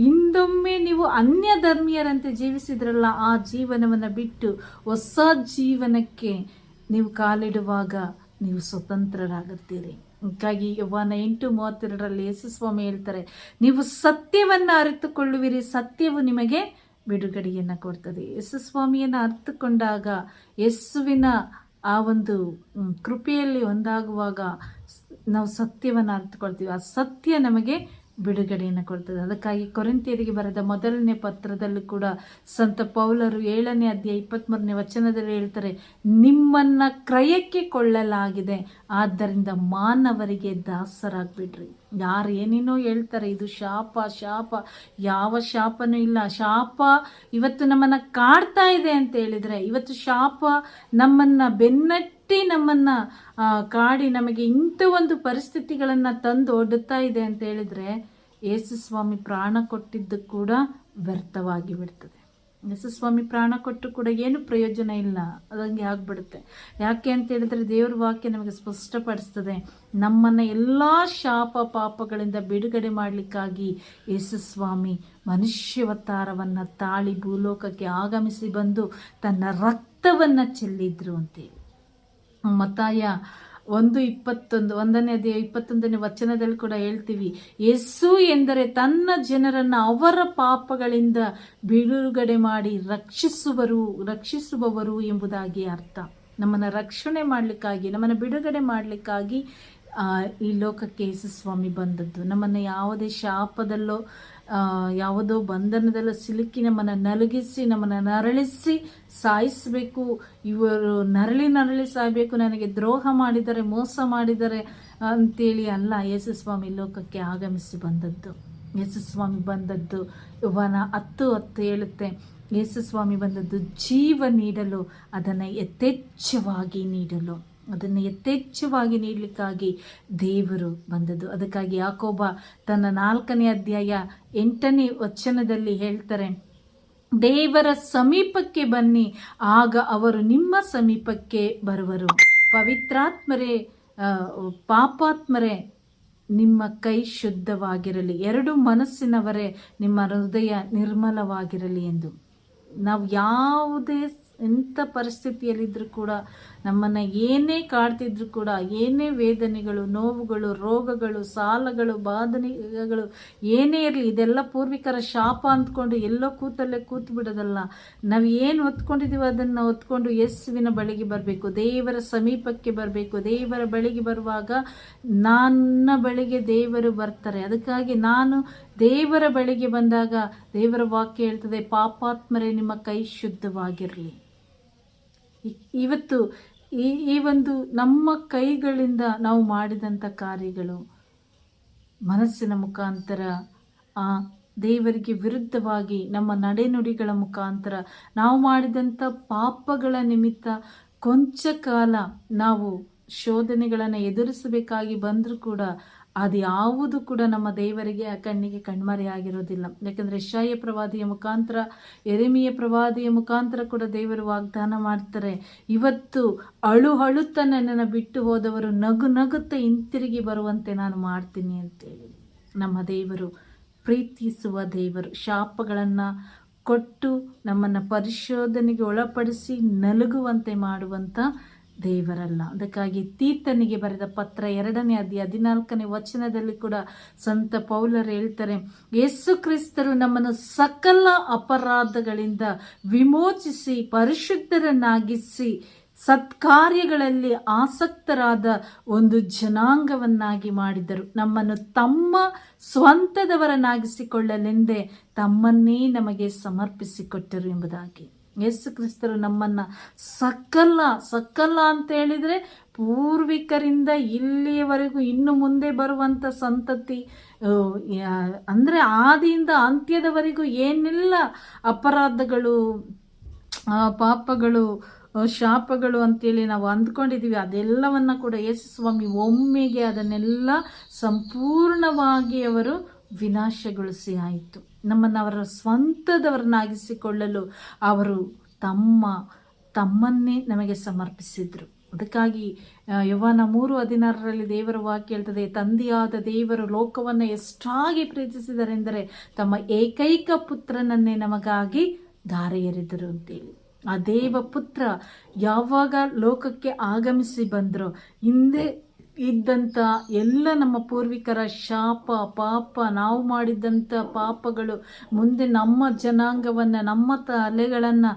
ಹಿಂದೊಮ್ಮೆ ನೀವು ಅನ್ಯ ಧರ್ಮೀಯರಂತೆ ಜೀವಿಸಿದ್ರಲ್ಲ, ಆ ಜೀವನವನ್ನು ಬಿಟ್ಟು ಹೊಸ ಜೀವನಕ್ಕೆ ನೀವು ಕಾಲಿಡುವಾಗ ನೀವು ಸ್ವತಂತ್ರರಾಗುತ್ತೀರಿ. ಹಾಗಾಗಿ ಯೋಹಾನ 8:32 ಯೇಸುಸ್ವಾಮಿ ಹೇಳ್ತಾರೆ, ನೀವು ಸತ್ಯವನ್ನು ಅರಿತುಕೊಳ್ಳುವಿರಿ, ಸತ್ಯವು ನಿಮಗೆ ಬಿಡುಗಡೆಯನ್ನು ಕೊಡ್ತದೆ. ಯೇಸುಸ್ವಾಮಿಯನ್ನು ಅರ್ಥಕೊಂಡಾಗ, ಯೇಸುವಿನ ಆ ಒಂದು ಕೃಪೆಯಲ್ಲಿ ಒಂದಾಗುವಾಗ ನಾವು ಸತ್ಯವನ್ನು ಅರ್ಥಕೊಳ್ತೀವಿ. ಆ ಸತ್ಯ ನಮಗೆ ಬಿಡುಗಡೆಯನ್ನು ಕೊಡ್ತದೆ. ಅದಕ್ಕಾಗಿ ಕೊರಿಂಥಿಯರಿಗೆ ಬರೆದ 1ನೇ ಪತ್ರದಲ್ಲೂ ಕೂಡ ಸಂತ ಪೌಲರು 7ನೇ ಅಧ್ಯಾಯ 23ನೇ ವಚನದಲ್ಲಿ ಹೇಳ್ತಾರೆ, ನಿಮ್ಮನ್ನು ಕ್ರಯಕ್ಕೆ ಕೊಳ್ಳಲಾಗಿದೆ, ಆದ್ದರಿಂದ ಮಾನವರಿಗೆ ದಾಸರಾಗ್ಬಿಡ್ರಿ. ಯಾರು ಏನೇನೋ ಹೇಳ್ತಾರೆ, ಇದು ಶಾಪ, ಯಾವ ಶಾಪನೂ ಇಲ್ಲ. ಶಾಪ ಇವತ್ತು ನಮ್ಮನ್ನು ಕಾಡ್ತಾ ಇದೆ ಅಂತ ಹೇಳಿದರೆ, ಇವತ್ತು ಶಾಪ ನಮ್ಮನ್ನು ಬೆನ್ನಟ್ಟಿ ನಮ್ಮನ್ನು ಕಾಡಿ ನಮಗೆ ಇಂಥ ಒಂದು ಪರಿಸ್ಥಿತಿಗಳನ್ನು ತಂದು ಒಡ್ಡುತ್ತಾ ಇದೆ ಅಂತ ಹೇಳಿದರೆ, ಯೇಸುಸ್ವಾಮಿ ಪ್ರಾಣ ಕೊಟ್ಟಿದ್ದು ಕೂಡ ವ್ಯರ್ಥವಾಗಿ ಬಿಡ್ತದೆ. ಯೇಸುಸ್ವಾಮಿ ಪ್ರಾಣ ಕೊಟ್ಟು ಕೂಡ ಏನು ಪ್ರಯೋಜನ ಇಲ್ಲ, ಅದಂಗೆ ಆಗ್ಬಿಡುತ್ತೆ. ಯಾಕೆ ಅಂತ ಹೇಳಿದ್ರೆ, ದೇವ್ರ ವಾಕ್ಯ ನಮಗೆ ಸ್ಪಷ್ಟಪಡಿಸ್ತದೆ, ನಮ್ಮನ್ನು ಎಲ್ಲ ಶಾಪ ಪಾಪಗಳಿಂದ ಬಿಡುಗಡೆ ಮಾಡಲಿಕ್ಕಾಗಿ ಯೇಸುಸ್ವಾಮಿ ಮನುಷ್ಯವತಾರವನ್ನು ತಾಳಿ ಭೂಲೋಕಕ್ಕೆ ಆಗಮಿಸಿ ಬಂದು ತನ್ನ ರಕ್ತವನ್ನು ಚೆಲ್ಲಿದ್ರು ಅಂತೇಳಿ. ಮತ್ತಾಯ 1:21 21ನೇ ವಚನದಲ್ಲಿ ಕೂಡ ಹೇಳ್ತೀವಿ, ಯೇಸು ಎಂದರೆ ತನ್ನ ಜನರನ್ನು ಅವರ ಪಾಪಗಳಿಂದ ಬಿಡುಗಡೆ ಮಾಡಿ ರಕ್ಷಿಸುವವರು ಎಂಬುದಾಗಿ ಅರ್ಥ. ನಮ್ಮನ್ನು ರಕ್ಷಣೆ ಮಾಡಲಿಕ್ಕಾಗಿ, ನಮ್ಮನ್ನು ಬಿಡುಗಡೆ ಮಾಡಲಿಕ್ಕಾಗಿ ಈ ಲೋಕಕ್ಕೆ ಯೇಸುಸ್ವಾಮಿ ಬಂದದ್ದು. ನಮ್ಮನ್ನು ಯಾವುದೇ ಶಾಪದಲ್ಲೋ ಯಾವುದೋ ಬಂಧನದಲ್ಲೋ ಸಿಲುಕಿ ನಮ್ಮನ್ನು ನಲುಗಿಸಿ, ನಮ್ಮನ್ನು ನರಳಿಸಿ ಸಾಯಿಸಬೇಕು, ಇವರು ನರಳಿ ಸಾಯಬೇಕು, ನನಗೆ ದ್ರೋಹ ಮಾಡಿದರೆ, ಮೋಸ ಮಾಡಿದರೆ ಅಂತೇಳಿ ಅಲ್ಲ ಯೇಸುಸ್ವಾಮಿ ಲೋಕಕ್ಕೆ ಆಗಮಿಸಿ ಬಂದದ್ದು. ಯೇಸುಸ್ವಾಮಿ ಬಂದದ್ದು ಯೋಹಾನ 10:10 ಹೇಳುತ್ತೆ, ಯೇಸುಸ್ವಾಮಿ ಬಂದದ್ದು ಜೀವ ನೀಡಲು, ಅದನ್ನು ಯಥೇಚ್ಛವಾಗಿ ನೀಡಲಿಕ್ಕಾಗಿ ದೇವರು ಬಂದದ್ದು. ಅದಕ್ಕಾಗಿ ಯಾಕೋಬ ತನ್ನ 4ನೇ ಅಧ್ಯಾಯ 8ನೇ ವಚನದಲ್ಲಿ ಹೇಳ್ತಾರೆ, ದೇವರ ಸಮೀಪಕ್ಕೆ ಬನ್ನಿ, ಆಗ ಅವರು ನಿಮ್ಮ ಸಮೀಪಕ್ಕೆ ಬರುವರು. ಪವಿತ್ರಾತ್ಮರೇ, ಪಾಪಾತ್ಮರೇ, ನಿಮ್ಮ ಕೈ ಶುದ್ಧವಾಗಿರಲಿ, 2 ಮನಸ್ಸಿನವರೇ, ನಿಮ್ಮ ಹೃದಯ ನಿರ್ಮಲವಾಗಿರಲಿ ಎಂದು. ನಾವು ಯಾವುದೇ ಎಂಥ ಪರಿಸ್ಥಿತಿಯಲ್ಲಿದ್ದರೂ ಕೂಡ, ನಮ್ಮನ್ನು ಏನೇ ಕಾಡ್ತಿದ್ರು ಕೂಡ, ಏನೇ ವೇದನೆಗಳು, ನೋವುಗಳು, ರೋಗಗಳು, ಸಾಲಗಳು, ಬಾಧನೆಗಳು ಏನೇ ಇರಲಿ, ಇದೆಲ್ಲ ಪೂರ್ವಿಕರ ಶಾಪ ಅಂದ್ಕೊಂಡು ಎಲ್ಲೋ ಕೂತಲ್ಲೇ ಕೂತು ಬಿಡೋದಲ್ಲ. ನಾವು ಏನು ಹೊತ್ಕೊಂಡಿದ್ದೀವೋ ಅದನ್ನು ಹೊತ್ಕೊಂಡು ಯೇಸುವಿನ ಬಳಿಗೆ ಬರಬೇಕು, ದೇವರ ಸಮೀಪಕ್ಕೆ ಬರಬೇಕು. ದೇವರ ಬಳಿಗೆ ಬರುವಾಗ ನನ್ನ ಬಳಿಗೆ ದೇವರು ಬರ್ತಾರೆ. ಅದಕ್ಕಾಗಿ ನಾನು ದೇವರ ಬಳಿಗೆ ಬಂದಾಗ ದೇವರ ವಾಕ್ಯ ಹೇಳ್ತದೆ, ಪಾಪಾತ್ಮರೇ ನಿಮ್ಮ ಕೈ ಶುದ್ಧವಾಗಿರಲಿ. ಇವತ್ತು ಈ ಒಂದು ನಮ್ಮ ಕೈಗಳಿಂದ ನಾವು ಮಾಡಿದಂಥ ಕಾರ್ಯಗಳು, ಮನಸ್ಸಿನ ಮುಖಾಂತರ, ಆ ದೇವರಿಗೆ ವಿರುದ್ಧವಾಗಿ ನಮ್ಮ ನಡೆನುಡಿಗಳ ಮುಖಾಂತರ ನಾವು ಮಾಡಿದಂಥ ಪಾಪಗಳ ನಿಮಿತ್ತ ಕೊಂಚ ಕಾಲ ನಾವು ಶೋಧನೆಗಳನ್ನು ಎದುರಿಸಬೇಕಾಗಿ ಬಂದರೂ ಕೂಡ ಅದು ಯಾವುದು ಕೂಡ ನಮ್ಮ ದೇವರಿಗೆ ಆ ಕಣ್ಣಿಗೆ ಕಣ್ಮರೆಯಾಗಿರೋದಿಲ್ಲ. ಯಾಕಂದರೆ ಯೆಶಾಯ ಪ್ರವಾದಿಯ ಮುಖಾಂತರ, ಯೆರೆಮೀಯ ಪ್ರವಾದಿಯ ಮುಖಾಂತರ ಕೂಡ ದೇವರು ವಾಗ್ದಾನ ಮಾಡ್ತಾರೆ, ಇವತ್ತು ಅಳುತ್ತಾ ನನ್ನನ್ನು ಬಿಟ್ಟು ಹೋದವರು ನಗು ನಗುತ್ತಾ ಹಿಂತಿರುಗಿ ಬರುವಂತೆ ನಾನು ಮಾಡ್ತೀನಿ ಅಂತೇಳಿ. ನಮ್ಮ ದೇವರು ಪ್ರೀತಿಸುವ ದೇವರು, ಶಾಪಗಳನ್ನು ಕೊಟ್ಟು ನಮ್ಮನ್ನು ಪರಿಶೋಧನೆಗೆ ಒಳಪಡಿಸಿ ನಲುಗುವಂತೆ ಮಾಡುವಂಥ ದೇವರಲ್ಲ. ಅದಕ್ಕಾಗಿ ತೀತನಿಗೆ ಬರೆದ ಪತ್ರ 2ನೇ ಅಧ್ಯಾಯ 14ನೇ ವಚನದಲ್ಲಿ ಕೂಡ ಸಂತ ಪೌಲರು ಹೇಳ್ತಾರೆ, ಯೇಸು ಕ್ರಿಸ್ತರು ನಮ್ಮನ್ನು ಸಕಲ ಅಪರಾಧಗಳಿಂದ ವಿಮೋಚಿಸಿ ಪರಿಶುದ್ಧರನ್ನಾಗಿಸಿ ಸತ್ಕಾರ್ಯಗಳಲ್ಲಿ ಆಸಕ್ತರಾದ ಒಂದು ಜನಾಂಗವನ್ನಾಗಿ ಮಾಡಿದರು. ನಮ್ಮನ್ನು ತಮ್ಮ ಸ್ವಂತದವರನ್ನಾಗಿಸಿಕೊಳ್ಳಲೆಂದೇ ತಮ್ಮನ್ನೇ ನಮಗೆ ಸಮರ್ಪಿಸಿಕೊಟ್ಟರು ಎಂಬುದಾಗಿ. ಯೇಸು ಕ್ರಿಸ್ತರು ನಮ್ಮನ್ನು ಸಕಲ ಅಂತ ಹೇಳಿದರೆ ಪೂರ್ವಿಕರಿಂದ ಇಲ್ಲಿಯವರೆಗೂ ಇನ್ನು ಮುಂದೆ ಬರುವಂಥ ಸಂತತಿ, ಅಂದರೆ ಆದಿಯಿಂದ ಅಂತ್ಯದವರೆಗೂ ಏನೆಲ್ಲ ಅಪರಾಧಗಳು, ಪಾಪಗಳು, ಶಾಪಗಳು ಅಂತೇಳಿ ನಾವು ಅಂದ್ಕೊಂಡಿದ್ದೀವಿ, ಅದೆಲ್ಲವನ್ನು ಕೂಡ ಯೇಸು ಸ್ವಾಮಿ ಒಮ್ಮೆಗೆ ಅದನ್ನೆಲ್ಲ ಸಂಪೂರ್ಣವಾಗಿ ಅವರು ವಿನಾಶಗೊಳಿಸಿ ಆಯಿತು. ನಮ್ಮನ್ನು ಅವರ ಸ್ವಂತದವರನ್ನಾಗಿಸಿಕೊಳ್ಳಲು ಅವರು ತಮ್ಮನ್ನೇ ನಮಗೆ ಸಮರ್ಪಿಸಿದರು. ಅದಕ್ಕಾಗಿ ಯೋಹಾನ 3:16 ದೇವರ ವಾಕ್ಯ ಹೇಳ್ತದೆ, ತಂದೆಯಾದ ದೇವರು ಲೋಕವನ್ನು ಎಷ್ಟಾಗಿ ಪ್ರೀತಿಸಿದರೆಂದರೆ ತಮ್ಮ ಏಕೈಕ ಪುತ್ರನನ್ನೇ ನಮಗಾಗಿ ಧಾರೆ ಎರೆದರು ಅಂತೇಳಿ. ಆ ದೇವಪುತ್ರ ಯಾವಾಗ ಲೋಕಕ್ಕೆ ಆಗಮಿಸಿ ಬಂದರೋ, ಹಿಂದೆ ಇದ್ದಂಥ ಎಲ್ಲ ನಮ್ಮ ಪೂರ್ವಿಕರ ಶಾಪ, ಪಾಪ, ನಾವು ಮಾಡಿದ್ದಂಥ ಪಾಪಗಳು ಮುಂದೆ ನಮ್ಮ ಜನಾಂಗವನ್ನು, ನಮ್ಮ ತಲೆಗಳನ್ನು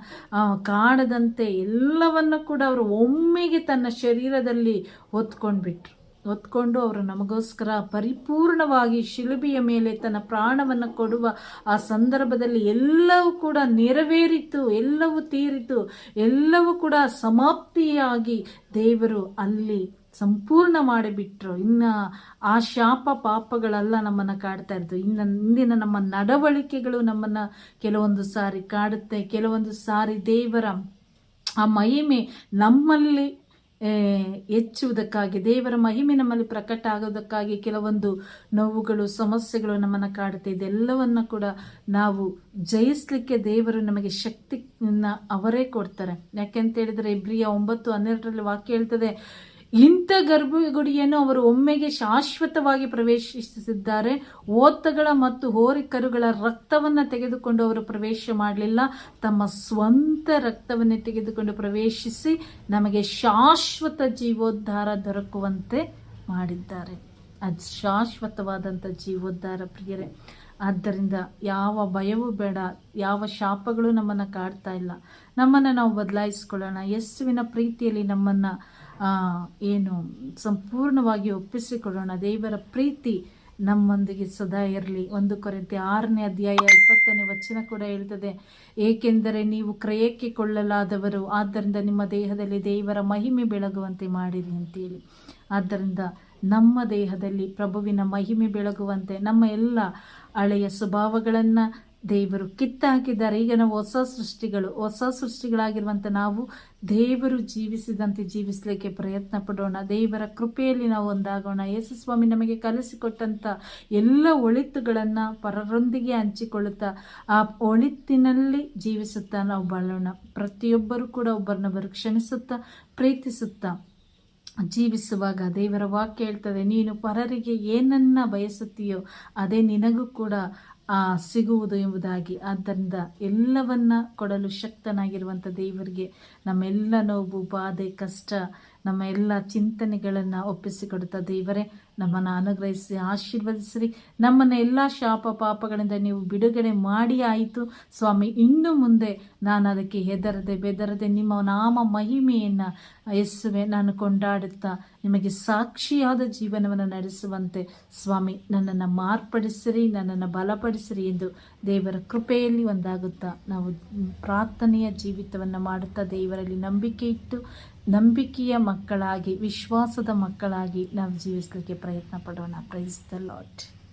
ಕಾಡದಂತೆ ಎಲ್ಲವನ್ನು ಕೂಡ ಅವರು ಒಮ್ಮೆಗೆ ತನ್ನ ಶರೀರದಲ್ಲಿ ಹೊತ್ಕೊಂಡು ಅವರು ನಮಗೋಸ್ಕರ ಪರಿಪೂರ್ಣವಾಗಿ ಶಿಲುಬೆಯ ಮೇಲೆ ತನ್ನ ಪ್ರಾಣವನ್ನು ಕೊಡುವ ಆ ಸಂದರ್ಭದಲ್ಲಿ ಎಲ್ಲವೂ ಕೂಡ ನೆರವೇರಿತು, ಎಲ್ಲವೂ ತೀರಿತು, ಎಲ್ಲವೂ ಕೂಡ ಸಮಾಪ್ತಿಯಾಗಿ ದೇವರು ಅಲ್ಲಿ ಸಂಪೂರ್ಣ ಮಾಡಿಬಿಟ್ರು. ಇನ್ನು ಆ ಶಾಪ ಪಾಪಗಳೆಲ್ಲ ನಮ್ಮನ್ನು ಕಾಡ್ತಾ ಇರ್ತವೆ. ಇಂದಿನ ನಮ್ಮ ನಡವಳಿಕೆಗಳು ನಮ್ಮನ್ನು ಕೆಲವೊಂದು ಸಾರಿ ಕಾಡುತ್ತೆ. ಕೆಲವೊಂದು ಸಾರಿ ದೇವರ ಆ ಮಹಿಮೆ ನಮ್ಮಲ್ಲಿ ಹೆಚ್ಚುವುದಕ್ಕಾಗಿ, ದೇವರ ಮಹಿಮೆ ನಮ್ಮಲ್ಲಿ ಪ್ರಕಟ ಆಗೋದಕ್ಕಾಗಿ ಕೆಲವೊಂದು ನೋವುಗಳು, ಸಮಸ್ಯೆಗಳು ನಮ್ಮನ್ನು ಕಾಡುತ್ತೆ. ಇದೆಲ್ಲವನ್ನು ಕೂಡ ನಾವು ಜಯಿಸಲಿಕ್ಕೆ ದೇವರು ನಮಗೆ ಶಕ್ತಿಯನ್ನು ಅವರೇ ಕೊಡ್ತಾರೆ. ಯಾಕೆಂತ ಹೇಳಿದರೆ ಇಬ್ರಿಯ 9:12 ವಾಕ್ಯ ಹೇಳ್ತದೆ, ಇಂಥ ಗರ್ಭಗುಡಿಯನ್ನು ಅವರು ಒಮ್ಮೆಗೆ ಶಾಶ್ವತವಾಗಿ ಪ್ರವೇಶಿಸಿದ್ದಾರೆ. ಓತಗಳ ಮತ್ತು ಹೋರಿಕರುಗಳ ರಕ್ತವನ್ನು ತೆಗೆದುಕೊಂಡು ಅವರು ಪ್ರವೇಶ ಮಾಡಲಿಲ್ಲ, ತಮ್ಮ ಸ್ವಂತ ರಕ್ತವನ್ನೇ ತೆಗೆದುಕೊಂಡು ಪ್ರವೇಶಿಸಿ ನಮಗೆ ಶಾಶ್ವತ ಜೀವೋದ್ಧಾರ ದೊರಕುವಂತೆ ಮಾಡಿದ್ದಾರೆ. ಅದು ಶಾಶ್ವತವಾದಂಥ ಜೀವೋದ್ಧಾರ ಪ್ರಿಯರೇ. ಆದ್ದರಿಂದ ಯಾವ ಭಯವೂ ಬೇಡ, ಯಾವ ಶಾಪಗಳು ನಮ್ಮನ್ನು ಕಾಡ್ತಾ ಇಲ್ಲ. ನಮ್ಮನ್ನು ನಾವು ಬದಲಾಯಿಸ್ಕೊಳ್ಳೋಣ. ಯೇಸುವಿನ ಪ್ರೀತಿಯಲ್ಲಿ ನಮ್ಮನ್ನು ಸಂಪೂರ್ಣವಾಗಿ ಒಪ್ಪಿಸಿಕೊಳ್ಳೋಣ. ದೇವರ ಪ್ರೀತಿ ನಮ್ಮೊಂದಿಗೆ ಸದಾ ಇರಲಿ. 1 ಕೊರಿಂಥಿ 6ನೇ ಅಧ್ಯಾಯ 20ನೇ ವಚನ ಕೂಡ ಹೇಳ್ತದೆ, ಏಕೆಂದರೆ ನೀವು ಕ್ರಯಕ್ಕೆ ಕೊಳ್ಳಲಾದವರು, ಆದ್ದರಿಂದ ನಿಮ್ಮ ದೇಹದಲ್ಲಿ ದೇವರ ಮಹಿಮೆ ಬೆಳಗುವಂತೆ ಮಾಡಿರಿ ಅಂತೇಳಿ. ಆದ್ದರಿಂದ ನಮ್ಮ ದೇಹದಲ್ಲಿ ಪ್ರಭುವಿನ ಮಹಿಮೆ ಬೆಳಗುವಂತೆ ನಮ್ಮ ಎಲ್ಲ ಹಳೆಯ ಸ್ವಭಾವಗಳನ್ನು ದೇವರು ಕಿತ್ತಾಕಿದ್ದಾರೆ. ಈಗ ನಾವು ಹೊಸ ಸೃಷ್ಟಿಗಳಾಗಿರುವಂಥ ನಾವು ದೇವರು ಜೀವಿಸಿದಂತೆ ಜೀವಿಸಲಿಕ್ಕೆ ಪ್ರಯತ್ನ ಪಡೋಣ. ದೇವರ ಕೃಪೆಯಲ್ಲಿ ನಾವು ಒಂದಾಗೋಣ. ಯೇಸು ಸ್ವಾಮಿ ನಮಗೆ ಕಲಿಸಿಕೊಟ್ಟಂಥ ಎಲ್ಲ ಒಳಿತುಗಳನ್ನು ಪರರೊಂದಿಗೆ ಹಂಚಿಕೊಳ್ಳುತ್ತಾ ಆ ಒಳಿತಿನಲ್ಲಿ ಜೀವಿಸುತ್ತಾ ನಾವು ಬಾಳೋಣ. ಪ್ರತಿಯೊಬ್ಬರೂ ಕೂಡ ಒಬ್ಬರನ್ನೊಬ್ಬರು ಕ್ಷಮಿಸುತ್ತಾ ಪ್ರೀತಿಸುತ್ತಾ ಜೀವಿಸುವಾಗ ದೇವರ ವಾಕ್ಯ ಹೇಳ್ತದೆ, ನೀನು ಪರರಿಗೆ ಏನನ್ನ ಬಯಸುತ್ತೀಯೋ ಅದೇ ನಿನಗೂ ಕೂಡ ಸಿಗುವುದು ಎಂಬುದಾಗಿ. ಆದ್ದರಿಂದ ಎಲ್ಲವನ್ನ ಕೊಡಲು ಶಕ್ತನಾಗಿರುವಂಥ ದೇವರಿಗೆ ನಮ್ಮೆಲ್ಲ ನೋವು, ಬಾಧೆ, ಕಷ್ಟ, ನಮ್ಮ ಎಲ್ಲ ಚಿಂತನೆಗಳನ್ನು ಒಪ್ಪಿಸಿಕೊಡುತ್ತಾ, ದೇವರೇ ನಮ್ಮನ್ನು ಅನುಗ್ರಹಿಸಿ ಆಶೀರ್ವದಿಸಿರಿ. ನಮ್ಮನ್ನು ಎಲ್ಲ ಶಾಪ ಪಾಪಗಳಿಂದ ನೀವು ಬಿಡುಗಡೆ ಮಾಡಿ ಆಯಿತು ಸ್ವಾಮಿ. ಇನ್ನು ಮುಂದೆ ನಾನು ಅದಕ್ಕೆ ಹೆದರದೆ ಬೆದರದೆ ನಿಮ್ಮ ನಾಮ ಮಹಿಮೆಯನ್ನು ಯೇಸುವೆ ನಾನು ಕೊಂಡಾಡುತ್ತಾ ನಿಮಗೆ ಸಾಕ್ಷಿಯಾದ ಜೀವನವನ್ನು ನಡೆಸುವಂತೆ ಸ್ವಾಮಿ ನನ್ನನ್ನು ಮಾರ್ಪಡಿಸಿರಿ, ನನ್ನನ್ನು ಬಲಪಡಿಸಿರಿ ಎಂದು ದೇವರ ಕೃಪೆಯಲ್ಲಿ ಒಂದಾಗುತ್ತಾ ನಾವು ಪ್ರಾರ್ಥನೆಯ ಜೀವಿತವನ್ನು ಮಾಡುತ್ತಾ ದೇವರಲ್ಲಿ ನಂಬಿಕೆ ಇಟ್ಟು ನಂಬಿಕೆಯ ಮಕ್ಕಳಾಗಿ, ವಿಶ್ವಾಸದ ಮಕ್ಕಳಾಗಿ ನಾವು ಜೀವಿಸಲಿಕ್ಕೆ ಪ್ರಯತ್ನ ಪಡೋಣ. Praise the lord.